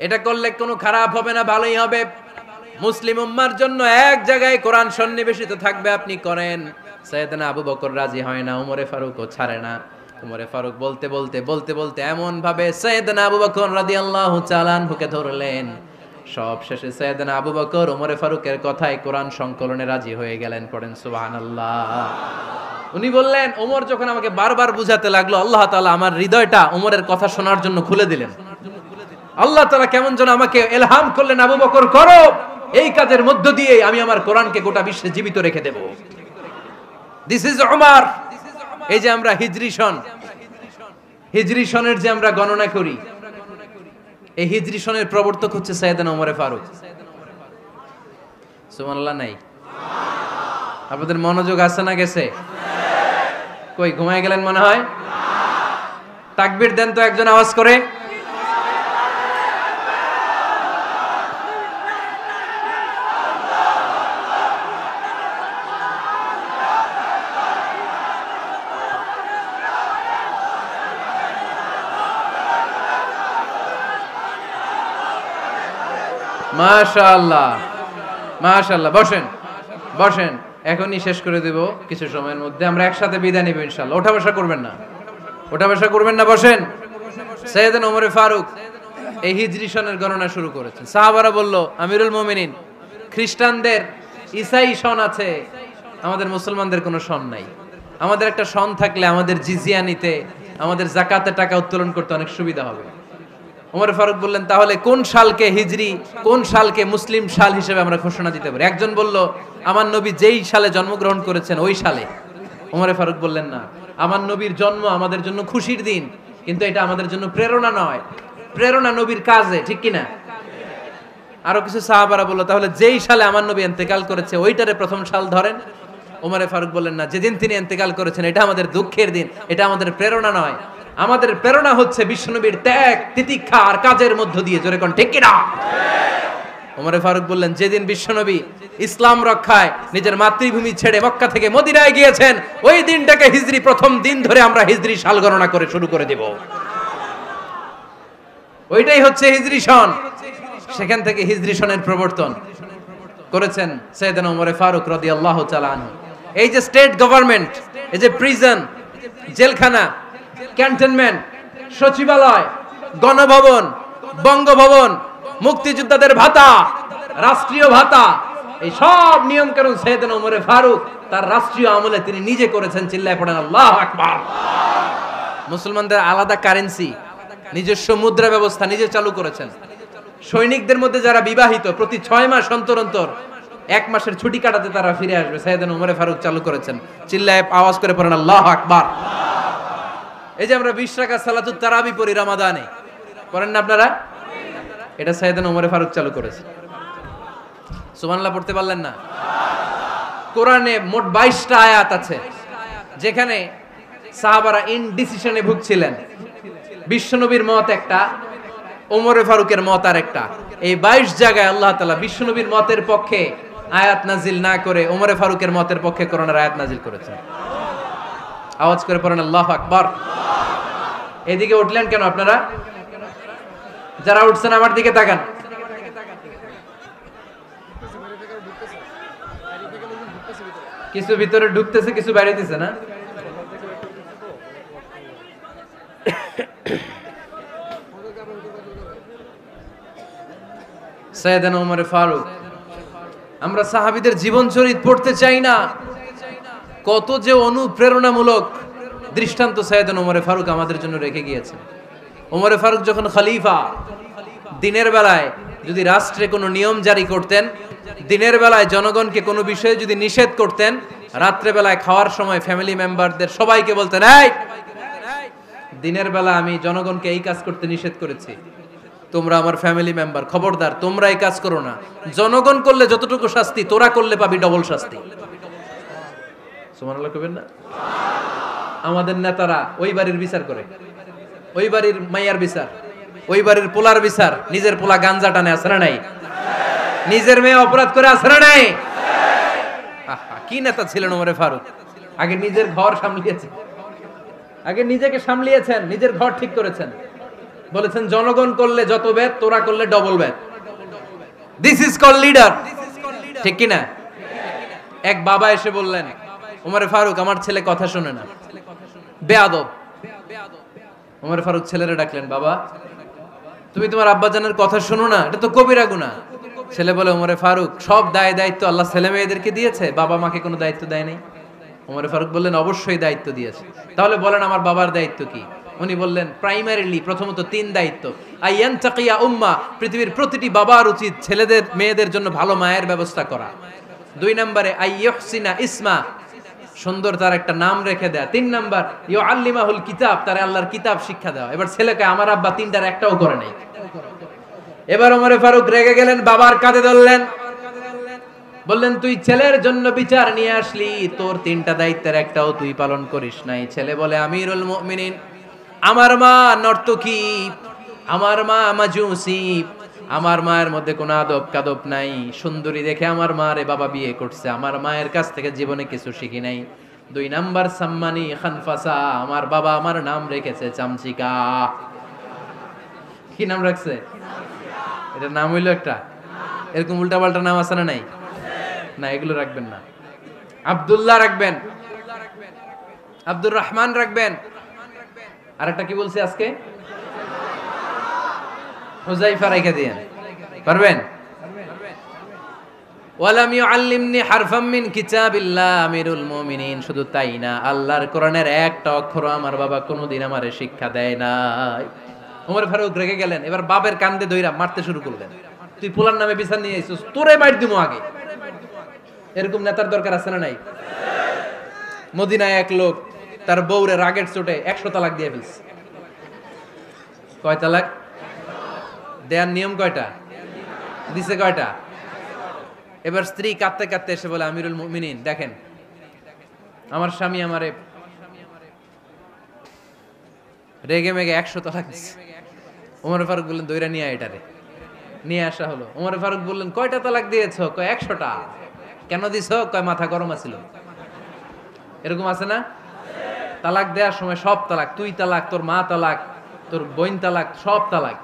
এটা করলে কোনো খারাপ হবে না, ভালোই হবে। মুসলিম উম্মার জন্য এক জায়গায় কোরআন সন্নিবেশিত থাকবে, আপনি করেন। সাইয়েদনা আবু বকর রাজি হয় না, ওমরে ফারুকও ছাড়ে না। ওমরে ফারুক বলতে বলতে বলতে বলতে এমন ভাবে সাইয়েদনা আবু বকর রাদিয়াল্লাহু তাআলা আনহুকে ধরলেন, সব শেষে সাইয়েদনা আবু বকর ওমরে ফারুকের কথায় কোরআন সংকলনে রাজি হয়ে গেলেন। পড়েন সুবহানাল্লাহ। উনি বললেন, ওমর যখন আমাকে বারবার বুঝাতে লাগলো, আল্লাহ তাআলা আমার হৃদয়টা ওমরের কথা শোনার জন্য খুলে দিলেন। আল্লাহ তাআলা কেমন যেন আমাকে ইলহাম করলেন, আবু বকর করো, এই কাজের মধ্য দিয়ে আমি আমার কোরআনকে গোটা বিশ্বে জীবিত রেখে দেব। This is Umar. এই যে আমরা হিজরি সনের যে আমরা গণনা করি, এই হিজরি সনের প্রবর্তক হচ্ছে সাইয়েদনা ওমরে ফারুক। সুবহানাল্লাহ নাই? আপনাদের মনোযোগ আছে না গেছে? কই ঘুমায় গেলেন মনে হয়? তাকবীর দেন তো একজন আওয়াজ করে। মাশাআল্লাহ, মাশাআল্লাহ। বসেন বসেন, এখনই শেষ করে দেব কিছু সময়ের মধ্যে। আমরা একসাথে বিদায় নিব ইনশাআল্লাহ। ওঠা বসা করবেন না, ওঠা বসা করবেন না, বসেন। সাইয়েদনা ওমরে ফারুক এই হিজরি সনের গণনা শুরু করেছেন। সাহাবারা বলল, আমিরুল মুমিনিন, খ্রিস্টানদের ঈসাই সন আছে, আমাদের মুসলমানদের কোনো সন নাই। আমাদের একটা সন থাকলে আমাদের জিজিয়া নিতে, আমাদের জাকাতের টাকা উত্তোলন করতে অনেক সুবিধা হবে। ওমর ফারুক বললেন, তাহলে কোন সালকে হিজরি, কোন সালকে মুসলিম সাল হিসেবে আমরা ঘোষণা দিতে পারি? একজন বলল, আমার নবী যেই সালে জন্মগ্রহণ করেছেন ওই সালে। ওমর ফারুক বললেন, না, আমার নবীর জন্ম আমাদের জন্য খুশির দিন, কিন্তু এটা আমাদের জন্য প্রেরণা নয়। প্রেরণা নবীর কাজে, ঠিক কিনা? আরো কিছু সাহাবারা বলল, তাহলে যেই সালে আমার নবী ইন্তেকাল করেছে ওইটারে প্রথম সাল ধরেন। ওমর ফারুক বললেন, না, যেদিন তিনি ইন্তেকাল করেছেন এটা আমাদের দুঃখের দিন, এটা আমাদের প্রেরণা নয়। আমাদের প্রেরণা হচ্ছে বিশ্বনবীর ত্যাগ, তিতিক্ষা আর কাজের মধ্য দিয়ে। জোরে কোন ঠিক কিনা? ওমর ফারুক বললেন, যেদিন বিশ্বনবী ইসলাম রক্ষায় নিজের মাতৃভূমি ছেড়ে মক্কা থেকে মদিনায় গিয়েছেন ওই দিনটাকে হিজরি প্রথম দিন ধরে আমরা হিজরি সাল গণনা করে শুরু করে দেব। ওইটাই হচ্ছে হিজরি সন। সেখান থেকে হিজরি সনের প্রবর্তন করেছেন সাইয়েদনা ওমর ফারুক রাদিয়াল্লাহু তাআলা আনহু। এই যে স্টেট গভর্নমেন্ট, এই যে প্রিজন, জেলখানা, ক্যান্টনমেন্ট, সচিবালয়, গণভবন, বঙ্গভবন, মুক্তিযোদ্ধাদের ভাতা, রাষ্ট্রীয় ভাতা, এই সব নিয়ম কানুন সাইয়েদনা ওমর ফারুক তার রাষ্ট্রীয় আমলে তিনি নিজে করেছেন। চিল্লায় পড়েন আল্লাহু আকবার। মুসলমানদের আলাদা কারেন্সি, নিজস্ব মুদ্রা ব্যবস্থা নিজে চালু করেছেন। সৈনিকদের মধ্যে যারা বিবাহিত প্রতি 6 মাস অন্তর অন্তর 1 মাসের ছুটি কাটাতে তারা ফিরে আসবে, সাইয়েদনা ওমর ফারুক চালু করেছেন। চিল্লায় আওয়াজ করে পড়েন আল্লাহু আকবার। এই যে আমরা 20 রাকাত সালাতুত তারাবি পড়ি রমাদানে, পড়েন না আপনারা? এটা সাইয়েদনা ওমর ফারুক চালু করেছে। সুবহানাল্লাহ পড়তে পারলেন না? কোরআনে মোট 22টা আয়াত আছে যেখানে সাহাবারা ইনডিসিশনে ভুগছিলেন। বিশ্বনবীর মত একটা, ওমর ফারুকের মত আর একটা। এই 22 জায়গায় আল্লাহ তাআলা বিশ্বনবীর মতের পক্ষে আয়াত নাজিল না করে ওমর ফারুকের মতের পক্ষে কোরআনের আয়াত নাজিল করেছেন। আওয়াজ করে পড়েন আল্লাহু আকবার। এদিকে উঠলেন কেন আপনারা? যারা উঠছেন আমার দিকে তাকান। কিছু ভিতরে ঢুকতেছে, কিছু বাইরে দিছে না? সাইয়েদনা ওমর ফারুক, আমরা সাহাবীদের জীবন চরিত পড়তে চাই না, কত যে অনুপ্রেরণামূলক দৃষ্টান্ত সাইয়েদনা ওমর ফারুক আমাদের জন্য রেখে গিয়েছেন। ওমর ফারুক যখন খলিফা, দিনের বেলায় যদি রাষ্ট্রে কোনো নিয়ম জারি করতেন, দিনের বেলায় জনগণকে কোনো বিষয়ে যদি নিষেধ করতেন, রাত্রে বেলায় খাওয়ার সময় ফ্যামিলি মেম্বারদের সবাইকে বলতেন, এই দিনের বেলা আমি জনগণকে এই কাজ করতে নিষেধ করেছি, তোমরা আমার ফ্যামিলি মেম্বার, খবরদার তোমরা এই কাজ করো না। জনগণ করলে যতটুকু শাস্তি, তোরা করলে পাবি ডবল শাস্তি। সুবহানাল্লাহ কইবেন না? আমাদের নেতারা ওই বাড়ির বিচার করে, ওই বাড়ির মাইয়ার বিচার, ওই বাড়ির পোলার বিচার, নিজের পোলা গাঞ্জা টানে, আছে না নাই? নিজের মেয়ে অপরাধ করে, আছে না নাই? কি নেতা ছিলেন ওমর ফারুক! আগে নিজের ঘর সামলিয়েছেন, আগে নিজেকে সামলিয়েছেন, নিজের ঘর ঠিক করেছেন। বলেছেন জনগণ করলে যত বেদ, তোরা করলে double Veda. This is call leader, ঠিক কি না? এক বাবা এসে বললেন, ওমর ফারুক আমার ছেলে কথা শোনে না, বেয়াদব। ওমর ফারুক ছেলেরে ডাকলেন, বাবা তুমি তোমার আব্বাজানের কথা শোনো না, এটা তো কবিরা গুনাহ। ছেলে বলে, ওমর ফারুক সব দায় দায়িত্ব আল্লাহ ছেলে মেয়েদেরকে দিয়েছে, বাবা মাকে কোনো দায়িত্ব দেয় নাই। ওমর ফারুক বললেন, অবশ্যই দায়িত্ব দিয়েছে। তাহলে বলেন আমার বাবার দায়িত্ব কি? উনি বললেন, প্রাইমারিলি প্রথমত 3 দায়িত্ব। আইয়ান তাকিয়া উম্মা, পৃথিবীর প্রতিটি বাবার উচিত ছেলেদের মেয়েদের জন্য ভালো মায়ের ব্যবস্থা করা। 2 নম্বরে আইয়ুহসিনা ইসমা, সুন্দর তার একটা নাম রেখে দেয়া। 3 নাম্বার ইউআল্লিমাহুল কিতাব, তার আল্লাহর কিতাব শিক্ষা দেওয়া। এবার ছেলেকে আমার আব্বা 3টার একটাও করে নাই। এবার ওমর ফারুক রেগে গেলেন, বাবার কাঁধে ধরলেন, বললেন তুই ছেলের জন্য বিচার নিয়ে আসলি, তোর 3টা দায়িত্বের একটাও তুই পালন করিস নাই। ছেলে বলে, আমিরুল মুমিনিন, আমার মা নর্তকী, আমার মা মাজুসি, আমার মায়ের মধ্যে কোনো আদব কাদব নাই, সুন্দরী দেখে আমার মারে বাবা বিয়ে করছে, আমার মায়ের কাছ থেকে জীবনে কিছু শিখি নাই। 2 নাম্বার সাম্মানি খানফাসা, আমার বাবা আমার নাম রেখেছে চামচিকা। কি নাম রাখছে? এটা নাম হইলো একটা? এরকম উল্টাপাল্টা নাম আছে না নাই? না, এগুলো রাখবেন না। আব্দুল্লাহ রাখবেন, আব্দুর রহমান রাখবেন। আর একটা কি বলছি আজকে? হুজাইফা রেখে দিয়েন, পারবেন? ওয়ালাম ইউআল্লিমনি হারফাম মিন কিতাবিল্লাহ আমিরুল মুমিনিন, শুধু তাই না, আল্লাহর কোরআনের একটা অক্ষর আমার বাবা কোনোদিন আমারে শিক্ষা দেয় নাই। ওমর ফারুক রেগে গেলেন, এবার বাবের কান্দে ধইরা মারতে শুরু করলেন। তুই পোলার নামে বিচার নিয়ে আইছিস, তোরে মার দিমু আগে। এরকম নেতার দরকার আছে না নাই? মদিনায় এক লোক তার বউরে রাগের চোটে 100 তালাক দিয়ে ফেলছে। কয় তালাক দেয়ার নিয়ম কয়টা? দিছে কয়টা? এবার স্ত্রী কাঁদতে কাঁদতে এসে বলে, আমিরুল মুমিনিন দেখেন, আমার স্বামী আমারে রেগে মেগে 100 তালাক দিছে। ওমর ফারুক বললেন, দইরা নিয়ে এটারে। নিয়ে আসা হলো। ওমর ফারুক বললেন, কয়টা তালাক দিয়েছো? কয় 100টা। কেন দিছো? কয় মাথা গরম আছিল। এরকম আছে না? তালাক দেওয়ার সময় সব তালাক, তুই তালাক, তোর মা তালাক, তোর বোন তালাক, সব তালাক।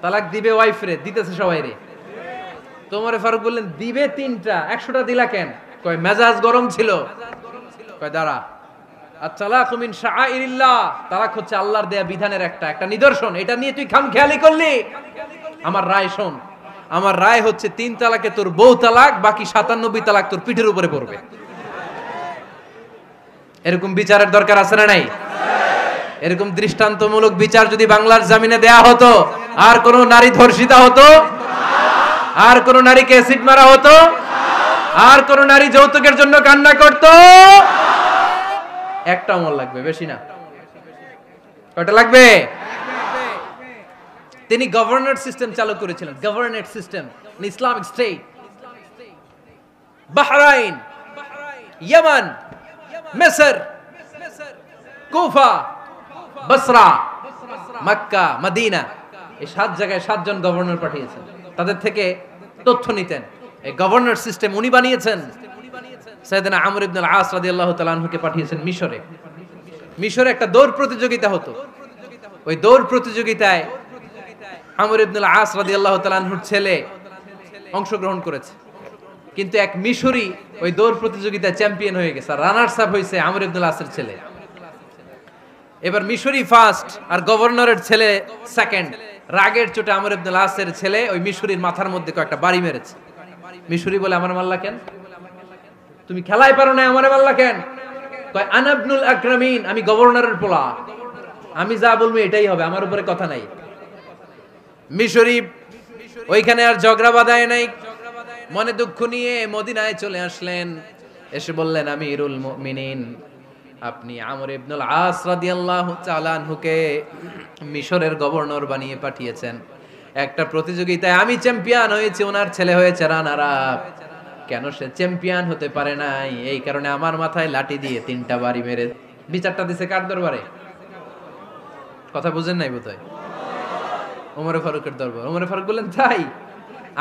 তালাক দিবে ওয়াইফ রে, দিতেছে সবাই রে। তোমার ফারুক বললেন, দিবে 3টা, 100টা দিলা কেন? কয় মেজাজ গরম ছিল। কয় দাঁড়া, আত-তালাকু মিন শাআইরিল্লাহ, তালাক হচ্ছে আল্লাহর দেয়া বিধানের একটা নিদর্শন, এটা নিয়ে তুই খামখেয়ালি করলি। আমার রায় শোন, আমার রায় হচ্ছে 3 তালাকে তোর বউ তালাক, বাকি 97 তালাক তোর পিঠের উপরে পড়বে। এরকম বিচারের দরকার আছে না নাই? এরকম দৃষ্টান্তমূলক বিচার যদি বাংলার জমিনে দেয়া হতো, আর কোন নারী ধর্ষিতা হতো, আর কোন নারীকে অ্যাসিড মারা হতো, আর কোন নারী যৌতুকের জন্য কান্না করতো? একটা আমল লাগবে, বেশি না। কয়টা লাগবে? তিনি গভর্নর সিস্টেম চালু করেছিলেন, governor system, Islamic state. Bahrain, Yemen, মিসর, কুফা, বসরা, মক্কা, মদিনা, এই 7 জায়গায় 7 জন গভর্নর পাঠিয়েছেন। তাদের থেকে তথ্য নিতেন। এই গভর্নর সিস্টেম উনি বানিয়েছেন। সাইয়েদনা আমর ইবনে আল-আস রাদিয়াল্লাহু তাআলা আনহুকে পাঠিয়েছেন মিশরে। মিশরে একটা দৌড় প্রতিযোগিতা হতো। ওই দৌড় প্রতিযোগিতায় আমর ইবনে আল-আস রাদিয়াল্লাহু তাআলা আনহুর ছেলে অংশগ্রহণ করেছে, কিন্তু এক মিশরি ওই দৌড় প্রতিযোগিতায় চ্যাম্পিয়ন হয়ে গেছে। রানার্স আপ হয়েছে আমর ইবনে আল-আসের ছেলে। এবার মিশরি ফার্স্ট আর গভর্নরের ছেলে সেকেন্ড। রাগের চোটে আমর ইবনে আল-আসের ছেলে ওই মিশরির মাথার মধ্যে কয়েকটা বাড়ি মেরেছে। মিশরি বলে, আমার মাল্লা কেন? তুমি খেলায় পারো না, আমারে মাল্লা কেন? কয় আনা ইবনুল আকরামিন, আমি গভর্নরের পোলা, আমি যা বলবো এটাই হবে, আমার উপরে কথা নাই। মিশরি ওইখানে আর ঝগড়া বাঁধায় নাই, মনে দুঃখ নিয়ে মদিনায় চলে আসলেন। এসে বললেন, আমিরুল মুমিনিন, আপনি আমর ইবনুল আস রাদিয়াল্লাহু তাআলা আনহুকে মিশরের গভর্নর বানিয়ে পাঠিয়েছেন। একটা প্রতিযোগিতায় আমি চ্যাম্পিয়ন হয়েছি, ওনার ছেলে হয়েছে রানার আপ। কেন সে চ্যাম্পিয়ন হতে পারে নাই? এই কারণে আমার মাথায় লাঠি দিয়ে 3টা বাড়ি মেরে। বিচারটা দিছে কার দরবারে? কথা বুঝেন নাই বোধহয়? ওমর ফারুকের দরবার। ওমর ফারুক বললেন, তাই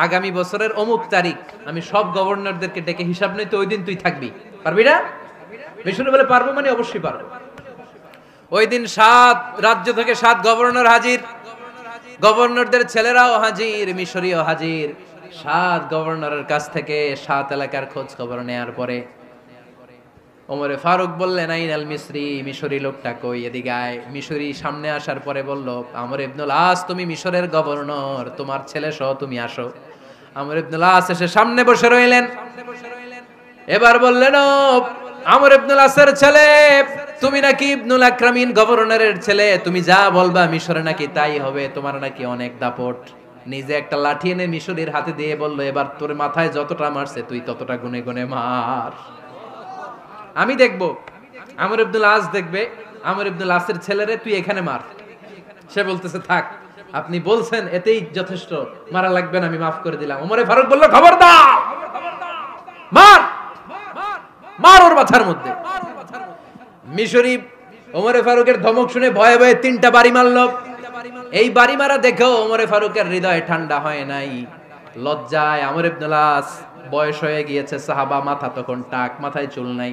আগামী বছরের অমুক তারিখ আমি সব গভর্নরদেরকে ডেকে হিসাব নেই, তো ওই দিন তুই থাকবি, পারবি না? মিশরে বলে, পারবো মানে অবশ্যই পারবো। ওই দিন 7 রাজ্য থেকে 7 গভর্নর হাজির, গভর্নরদের ছেলেরাও হাজির, মিশরীয় হাজির। 7 গভর্নরের কাছ থেকে 7 এলাকার খোঁজ খবর নেয়ার পরে ওমরে ফারুক বললেন, আইনাল মিসরি, মিশরি লোকটা কই, এদিকে আয়। মিশরি সামনে আসার পরে বলল, আমর ইবনুল আস, তুমি মিশরের গভর্নর, তোমার ছেলে সহ তুমি আসো। আমর ইবনুল আস এসে সামনে বসে রইলেন। এবার বললেন, ও আমর ইবনুল আসের ছেলে, তুমি নাকি ইবনুল আকরামিন গভর্নরের ছেলে, তুমি যা বলবা মিশরে নাকি তাই হবে, তোমার নাকি অনেক দাপট। নিজে একটা লাঠি এনে মিশরীর হাতে দিয়ে বলল, এবার তোর মাথায় যতটা মারছে তুই ততটা গুনে গুনে মার, আমি দেখবো। আমর ইবনুল আস দেখবে, আমর ইবনুল আসের ছেলেরে তুই এখানে মার। সে বলতেছে, থাক, আপনি বলছেন এতেই যথেষ্ট, মারা লাগবে না, আমি মাফ করে দিলাম। ওমরে ফারুক বলল, খবরদার, মার, মার ওর মাথার মধ্যে। মিশরি ওমরে ফারুকের ধমক শুনে ভয়ে ভয়ে 3টা বাড়ি মারল। এই বাড়ি মারা দেখেও ওমরে ফারুকের হৃদয় ঠান্ডা হয় নাই। লজ্জায় আমর ইবনুল আস, বয়স হয়ে গিয়েছে সাহাবা, মাথা তখন টাক, মাথায় চুল নাই,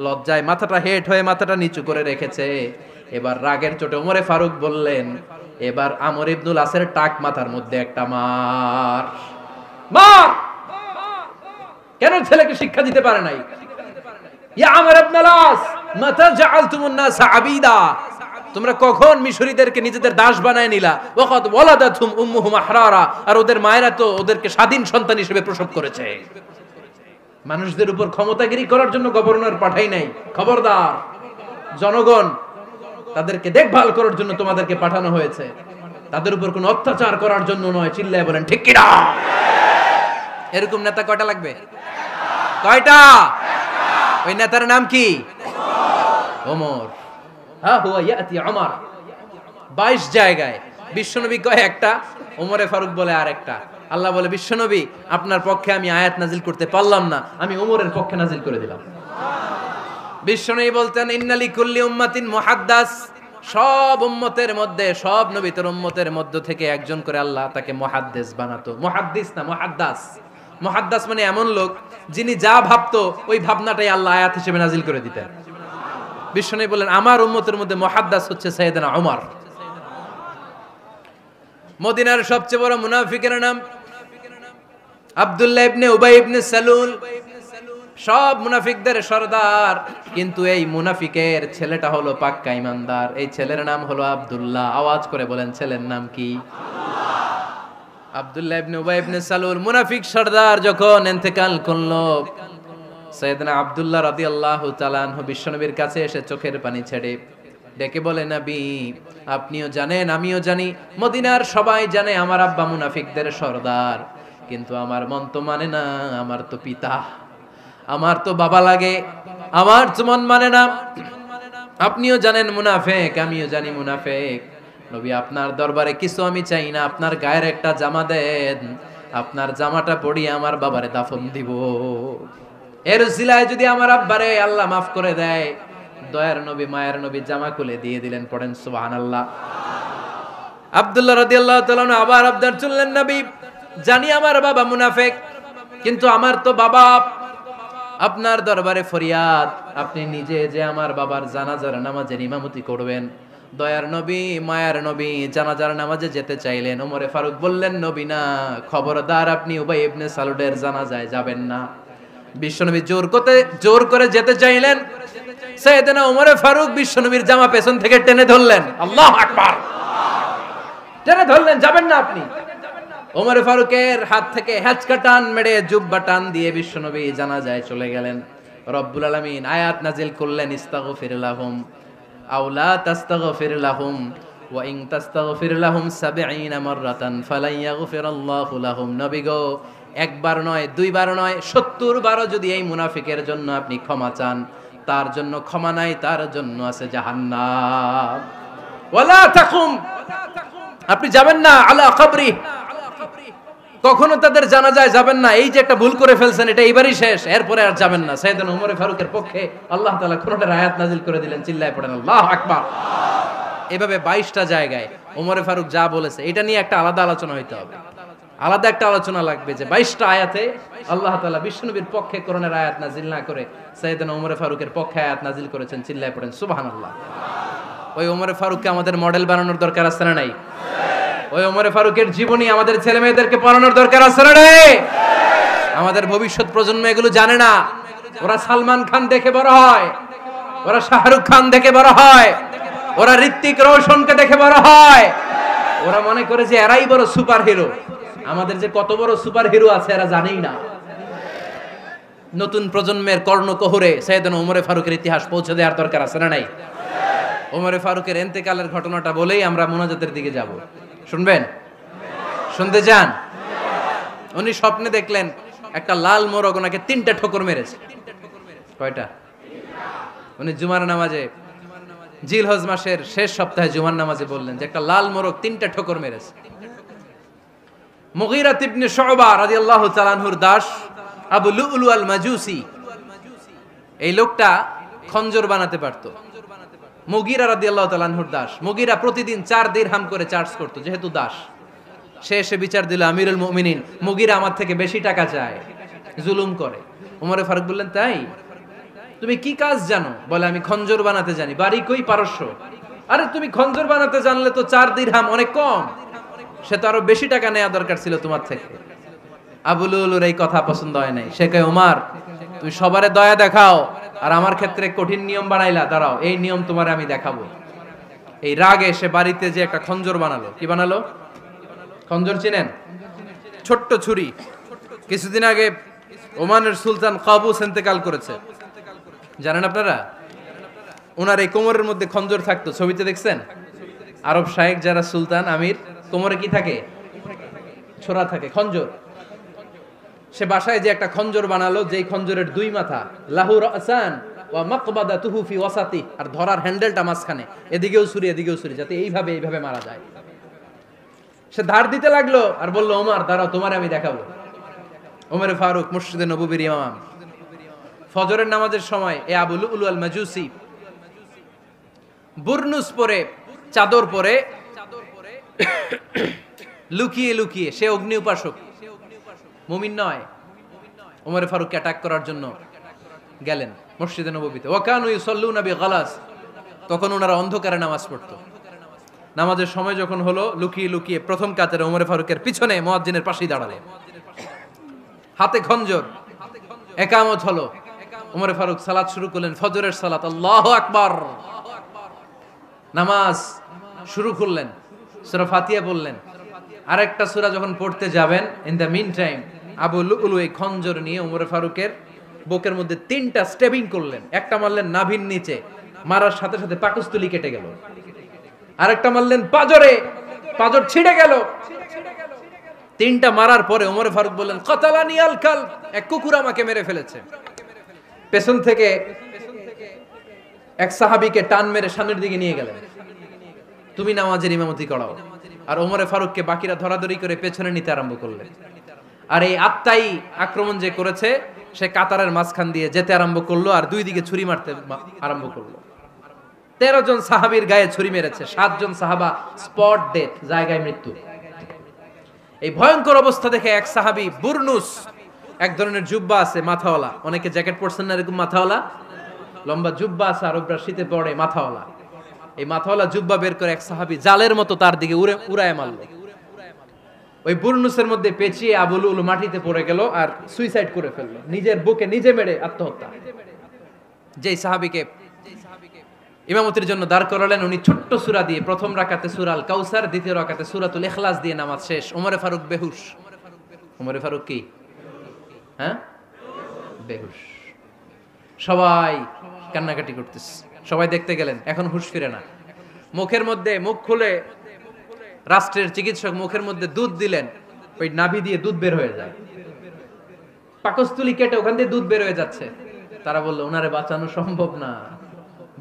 লজ্জায় মাথাটা হেট হয়ে মাথাটা নিচু করে রেখেছে। এবার রাগের চোটে ওমরে ফারুক বললেন, এবার আমর ইবনুল আসের টাক মাথার মধ্যে একটা মার, মার। কেন ছেলেকে শিক্ষা দিতে পারে নাই? ইয়া আমর ইবনুল আস, মাতা জাআলতুমুন নাস আবিদা, তোমরা কখন মিশরীদেরকে নিজেদের দাস বানায় নিলা? ওয়াকাদ ওয়ালাদাতুম উম্মুহুম আহরারা, আর ওদের মায়েরা তো ওদেরকে স্বাধীন সন্তান হিসেবে প্রসব করেছে। মানুষদের উপর ক্ষমতাগিরি করার জন্য গভর্নর পাঠাই নাই। খবরদার, জনগণ তাদেরকে দেখভাল করার জন্য তোমাদেরকে পাঠানো হয়েছে, তাদের উপর কোনো অত্যাচার করার জন্য নয়। চিল্লায় বলেন ঠিক কিনা? এরকম নেতা কয়টা লাগবে? কয়টা? ওই নেতার নাম কি? ওমর। হ্যাঁ, হুয়া ইয়াতি ওমর। 22 জায়গায় বিশ্বনবী কয় একটা, ওমরে ফারুক বলে আরেকটা। আল্লাহ বলে, বিশ্বনবী আপনার পক্ষে আমি আয়াত নাজিল করতে পারলাম না, আমি ওমরের পক্ষে নাজিল করে দিলাম। বিশ্বনবী বলতেন, ইন্নালি কুল্লি উম্মাতিন মুহাদ্দাস, সব উম্মতের মধ্যে, সব নবীর উম্মতের মধ্য থেকে একজন করে আল্লাহ তাকে মুহাদ্দিস বানাতো। মুহাদ্দিস না, মুহাদ্দাস। মুহাদ্দাস মানে এমন লোক যিনি যা ভাবতো ওই ভাবনাটাই আল্লাহ আয়াত হিসেবে নাজিল করে দিতেন। বিশ্বনবী বলেন, আমার উম্মতের মধ্যে মুহাদ্দাস হচ্ছে সাইয়েদনা ওমর। মদিনার সবচেয়ে বড় মুনাফিকের নাম আব্দুল্লাহ ইবনে উবাই ইবনে সালুল। সব মুনাফিকদের সরদার, কিন্তু এই মুনাফিকের ছেলেটা হলো পাক্কা ইমানদার। এই ছেলের নাম হলো আব্দুল্লাহ। আওয়াজ করে বলেন, ছেলের নাম কি? আব্দুল্লাহ ইবনে উবাই ইবনে সালুল। মুনাফিক সরদার যখন ইন্তেকাল করলো, সাইয়েদনা আব্দুল্লাহ রাদিয়াল্লাহু তাআলা আনহু বিশ্বনবীর কাছে এসে চোখের পানি ছেড়ে ডেকে বলে, নবী আপনিও জানেন, আমিও জানি, মদিনার সবাই জানে আমার আব্বা মুনাফিকদের সরদার, কিন্তু আমার মন তো মানে না, আমার তো পিতা, আমার তো বাবা লাগে, আমার তো মন মানে না। আপনিও জানেন মুনাফিক, আমিও জানি মুনাফিক। নবী আপনার দরবারে কিছু আমি চাই না, আপনার গায়ের একটা জামা দেন, আপনার জামাটা পরিয়ে আমার বাবারে দাফন দিব। এর উসিলায় যদি আমার আব্বারে আল্লাহ মাফ করে দেয়, দয়ার নবী মায়ের নবী জামা খুলে দিয়ে দিলেন। পড়েন সুবহানাল্লাহ। আব্দুল্লাহ রাদিয়াল্লাহু তাআলা আবার আবদার চললেন, নবী জানি আমার বাবা মুনাফিক, কিন্তু আমার তো বাবা, আপনার দরবারে ফরিয়াদ, আপনি নিজে যে আমার বাবার জানাজার নামাজের ইমামতি করবেন। দয়ার নবী মায়ার নবী জানাজার নামাজে যেতে চাইলেন। ওমরে ফারুক বললেন, নবী না, খবরদার আপনি উবাই ইবনে সালুলের জানাজায় যাবেন না। বিশ্বনবী জোর করে যেতে চাইলেন। সাইয়েদনা ওমরে ফারুক বিশ্বনবীর জামা পেছন থেকে টেনে ধরলেন। আল্লাহু আকবার। টেনে ধরলেন, যাবেন না আপনি। ওমরে ফারুকের হাত থেকে হ্যাচকা টান মেরে জুব্বা টান দিয়ে বিশ্বনবী জানাজায় চলে গেলেন। রব্বুল আলামিন আয়াত নাজিল করলেন, ইস্তাগফির লাহুম আও লা তাস্তাগফির লাহুম ওয়া ইন তাস্তাগফির লাহুম ৭০ মাররাতান ফালান ইয়াগফিরাল্লাহু লাহুম। নবী গো, একবার নয়, দুইবার নয়, ৭০ বারও যদি এই মুনাফিকের জন্য আপনি ক্ষমা চান, তার জন্য ক্ষমা নাই, তার জন্য আছে জাহান্নাম। ওয়ালা তাকুম, আপনি যাবেন না আলা কবরি, কখনো তাদের জানাজায় যাবেন না। এই যে একটা ভুল করে ফেলছেন, এটা এবারই শেষ, এরপরে আর যাবেন না। সাইয়েদনা ওমর ফারুকের পক্ষে আল্লাহ তাআলা কোরআনের আয়াত নাজিল করে দিলেন। চিল্লায় পড়েন আল্লাহু আকবার। এভাবে 22টা জায়গায় ওমর ফারুক যা বলেছে, এটা নিয়ে একটা আলাদা আলোচনা হইতে হবে, আলাদা একটা আলোচনা লাগবে যে 22টা আয়াতে আল্লাহ তাআলা বিশ্বনবীর পক্ষে কোরআনের আয়াত নাজিল না করে সাইয়েদনা ওমর ফারুকের পক্ষে আয়াত নাজিল করেছেন। চিল্লায় পড়েন সুবহানাল্লাহ। ওই ওমর ফারুককে আমাদের মডেল বানানোর দরকার আছে না নাই? ওই ওমর ফারুকের জীবনী আমাদের ছেলে মেয়েদেরকে পড়ানোর দরকার আছে না নাই? আমাদের ভবিষ্যৎ প্রজন্ম এগুলো জানে না। ওরা সালমান খান দেখে বড় হয়, ওরা শাহরুখ খান দেখে বড় হয়, ওরা ঋত্বিক রোশনকে দেখে বড় হয়, ওরা মনে করে যে এরাই বড় সুপার হিরো। আমাদের যে কত বড় সুপার হিরো আছে এরা জানেই না। নতুন প্রজন্মের কর্ণকোহরে সাইয়েদনা ওমর ফারুকের ইতিহাস পৌঁছে দেওয়ার দরকার আছে না নাই? ওমর ফারুকের ইন্তেকালের ঘটনাটা বলেই আমরা মুনাজাতের দিকে যাব। শুনবেন? শুনতে চান? উনি স্বপ্নে দেখলেন একটা লাল মোরগ ওনাকে 3টা ঠোকর মেরেছে। কয়টা? উনি জুমার নামাজে, জিলহজ মাসের শেষ সপ্তাহে জুমার নামাজে বললেন যে একটা লাল মোরগ 3টা ঠোকর মেরেছে। মুগীরা ইবনে শুবা রাদিয়াল্লাহু তাআলা আনহুর দাস আবু লুলু আল মাজুসি, এই লোকটা খঞ্জর বানাতে পারতো। মুগীরা রাদিয়াল্লাহু তাআলা আনহুর দাস। মুগীরা প্রতিদিন 4 দিরহাম করে চার্জ করতো, যেহেতু দাস। সে এসে বিচার দিল, আমিরুল মুমিনিন, মুগীরা আমার থেকে বেশি টাকা চায়, জুলুম করে। ওমর ফারুক বললেন, তাই? তুমি কি কাজ জানো? বলে, আমি খঞ্জর বানাতে জানি। বাড়ি কই? পারস্য। আরে তুমি খঞ্জর বানাতে জানলে তো 4 দিরহাম অনেক কম, সে তো আরো বেশি টাকা নেওয়া দরকার ছিল তোমার থেকে। আবু লুলুর এই কথা পছন্দ হয় নাই। সে কয়, ওমর তুমি সবারে দয়া দেখাও আর আমার ক্ষেত্রে কঠিন নিয়ম বানাইলা, দাঁড়াও এই নিয়ম তোমারে আমি দেখাবো। এই রাগে সে বাড়িতে যে একটা খঞ্জর বানালো। কি বানালো? খঞ্জর চিনেন? ছোট্ট ছুরি। কিছুদিন আগে ওমানের সুলতান কাবুস ইন্তেকাল করেছে, জানেন আপনারা? ওনার এই কোমরের মধ্যে খঞ্জর থাকতো, ছবিতে দেখছেন? আরব শায়েখ যারা সুলতান আমির, কোমরে কি থাকে? ছোরা থাকে, খঞ্জর। সে বাসায় যে একটা খঞ্জর বানালো, যেই খঞ্জরের দুই মাথা, লাহু রাসান ওয়া মাকবাদাতুহু ফি ওয়াসাতি, আর ধরার হ্যান্ডেলটা মাঝখানে, এদিকেও ছুরি এদিকেও ছুরি, যাতে এইভাবে মারা যায়। সে ধার দিতে লাগলো আর বলল, ওমর দাঁড়াও, তোমারে আমি দেখাবো। ওমরে ফারুক মসজিদে নববীর ইমাম, ফজরের নামাজের সময় এ আবু লুলু আল মাজুসি বুরনুস পরে, চাদর পরে, লুকিয়ে লুকিয়ে, সে অগ্নি উপাসক, মুমিন নয়। ওমরে ফারুককে অ্যাটাক করার জন্য গেলেন মসজিদে নববীতে। ওয়াকানু ইউসাল্লুনা বিগালাস, তখন ওনারা অন্ধকারে নামাজ পড়তো। নামাজের সময় যখন হলো, লুকিয়ে লুকিয়ে প্রথম কাতারে ওমরে ফারুকের পিছনে মুয়াজ্জিনের পাশেই দাঁড়ালেন, হাতে খঞ্জর। একামত হলো, ওমরে ফারুক সালাত শুরু করলেন, ফজরের সালাত, আল্লাহু আকবার। নামাজ শুরু করলেন, সূরা ফাতিহা বললেন। আরেকটা সূরা যখন পড়তে যাবেন, in the meantime Abu লুলু এই খঞ্জর নিয়ে ওমরে ফারুকের বুকের মধ্যে 3টা স্টেবিং করলেন। একটা মারলেন নাভির নিচে, মারার সাথে সাথে পাকস্থলী কেটে গেল। আরেকটা মারলেন পাজরে, পাজর ছিঁড়ে গেল। 3টা মারার পরে ওমরে ফারুক বললেন, কাতালানি আল কালব, এক কুকুর আমাকে মেরে ফেলেছে। পেছন থেকে এক সাহাবীকে টান মেরে সামনের দিকে নিয়ে গেলেন, তুমি নামাজের ইমামতি করাও। আর ওমরে ফারুককে বাকিরা ধরাধরি করে পেছনে নিতে আরম্ভ করলেন। আর এই আত্মাই আক্রমণ যে করেছে, সে কাতারের মাঝখান দিয়ে যেতে আরম্ভ করলো আর দুই দিকে ছুরি মারতে আরম্ভ করলো। 13 জন সাহাবীর গায়ে ছুরি মেরেছে, 7 জন সাহাবা স্পট ডেথ, জায়গায় মৃত্যু। এই ভয়ঙ্কর অবস্থা দেখে এক সাহাবী বুরনুস, এক ধরনের জুব্বা আছে মাথাওয়ালা, অনেকে জ্যাকেট পরছেন না এরকম মাথাওয়ালা, লম্বা জুব্বা আছে, আরবরা শীতে পরে মাথাওয়ালা, এই মাথাওয়ালা জুব্বা বের করে এক সাহাবী জালের মতো তার দিকে উড়ায় মারল। ওই বুরনুসের মধ্যে পেঁচিয়ে আবু লুলু মাটিতে পড়ে গেল আর সুইসাইড করে ফেললো, নিজের বুকে নিজে মেরে আত্মহত্যা। যেই সাহাবীকে ইমামতির জন্য দাঁড় করালেন, উনি ছোট্ট সূরা দিয়ে, প্রথম রাকাতে সূরা আল কাউসার, দ্বিতীয় রাকাতে সূরাতুল ইখলাস দিয়ে নামাজ শেষ। ওমরে ফারুক বেহুশ। ওমরে ফারুক কি? হ্যাঁ, বেহুশ। সবাই কান্নাকাটি করতেছে, সবাই দেখতে গেলেন, এখন হুঁশ ফিরে না। মুখের মধ্যে, মুখ খুলে রাষ্ট্রের চিকিৎসক মুখের মধ্যে দুধ দিলেন, ওই নাভি দিয়ে দুধ বের হয়ে যায়, পাকস্থলী কেটে ওখান দিয়ে দুধ বের হয়ে যাচ্ছে। তারা বললো, ওনারে বাঁচানো সম্ভব না,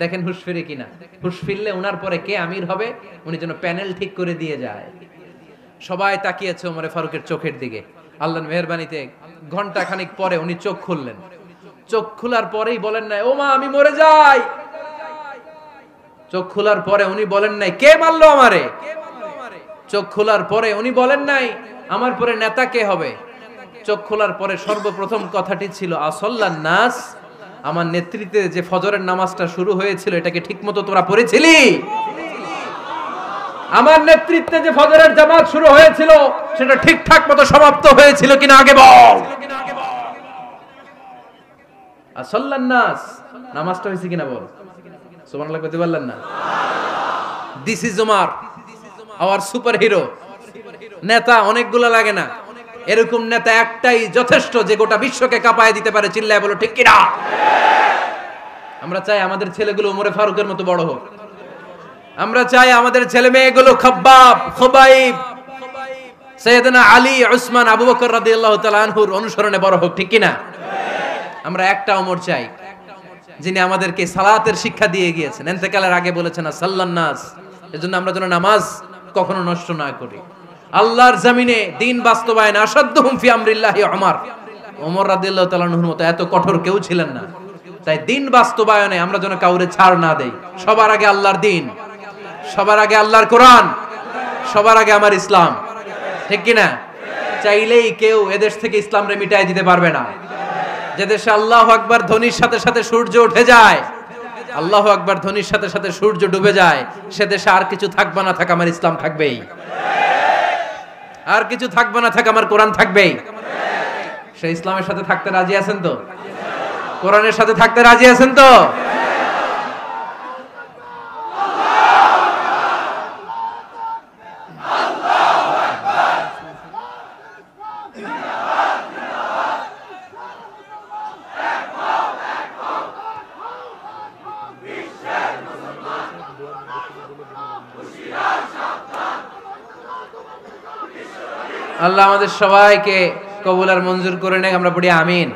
দেখেন হুঁশ ফিরে কিনা। হুঁশ ফিরলে ওনার পরে কে আমির হবে, উনি যেন প্যানেল ঠিক করে দিয়ে যায়। সবাই তাকিয়েছে ওমরে ফারুকের চোখের দিকে। আল্লাহর মেহেরবানিতে ঘন্টা খানিক পরে উনি চোখ খুললেন। চোখ খোলার পরেই বলেন নাই, ও মা আমি মরে যাই। চোখ খোলার পরে উনি বলেন নাই, কে মারলো আমারে। চোখ খোলার পরে উনি বলেন নাই, আমার পরে নেতা কে হবে। চোখ খোলার পরে সর্বপ্রথম কথাটি ছিল, আসল্লান নাস, আমার নেতৃত্বে যে ফজরের নামাজটা শুরু হয়েছিল, এটাকে ঠিকমতো তোরা পড়েছিলি? আমার নেতৃত্বে যে ফজরের জামাত শুরু হয়েছিল, সেটা ঠিকঠাক মতো সমাপ্ত হয়েছিল কিনা আগে বল। আসল্লান নাস, নামাজটা হয়েছে কিনা বল। সুবহানাল্লাহ কইতে পারলেন না? This is Omar, hour super hero. নেতা অনেকগুলো লাগে না, এরকম নেতা একটাই যথেষ্ট, যে গোটা বিশ্বকে কাঁপায় দিতে পারে। চিল্লায় বলো ঠিক কিনা? আমরা চাই আমাদের ছেলেগুলো ওমরে ফারুকের মতো বড় হোক। আমরা চাই আমাদের ছেলে মেয়েগুলো খাব্বাব, খুবাইব, সাইয়েদনা আলী, উসমান, আবু বকর রাদিয়াল্লাহু তাআলা আনহুর অনুসরণে বড় হোক, ঠিক কিনা? আমরা একটা ওমর চাই, যিনি আমাদেরকে সালাতের শিক্ষা দিয়ে গিয়েছেন, ইন্তেকালের আগে বলেছেন সাল্লান নাস। এজন্য আমরা যেন নামাজ কখনো নষ্ট না করি। আল্লাহর জমিনে দিন বাস্তবায়ন, আসাদ্দুহুম ফি আমরিল্লাহি ওমর রাদিয়াল্লাহু তাআলা আনহুর মতো এত কঠোর কেউ ছিলেন না। তাই দিন বাস্তবায়নে আমরা যেন কাউরে ছাড় না দেই। সবার আগে আল্লাহর দিন, সবার আগে আল্লাহর কোরআন, সবার আগে আমার ইসলাম, ঠিক কিনা? চাইলেই কেউ এদেশ থেকে ইসলাম রে মিটাই দিতে পারবে না। যে দেশে আল্লাহু আকবার ধ্বনির সাথে সাথে সূর্য উঠে যায়, আল্লাহু আকবার ধ্বনির সাথে সাথে সূর্য ডুবে যায়, সে দেশে আর কিছু থাকবে না থাক, আমার ইসলাম থাকবেই। আর কিছু থাকবে না থাক, আমার কোরআন থাকবেই। সে ইসলামের সাথে থাকতে রাজি আছেন তো? কোরআনের সাথে থাকতে রাজি আছেন তো? আল্লাহ আমাদের সবাইকে কবুল আর মঞ্জুর করে নেক, আমরা পড়ি আমিন।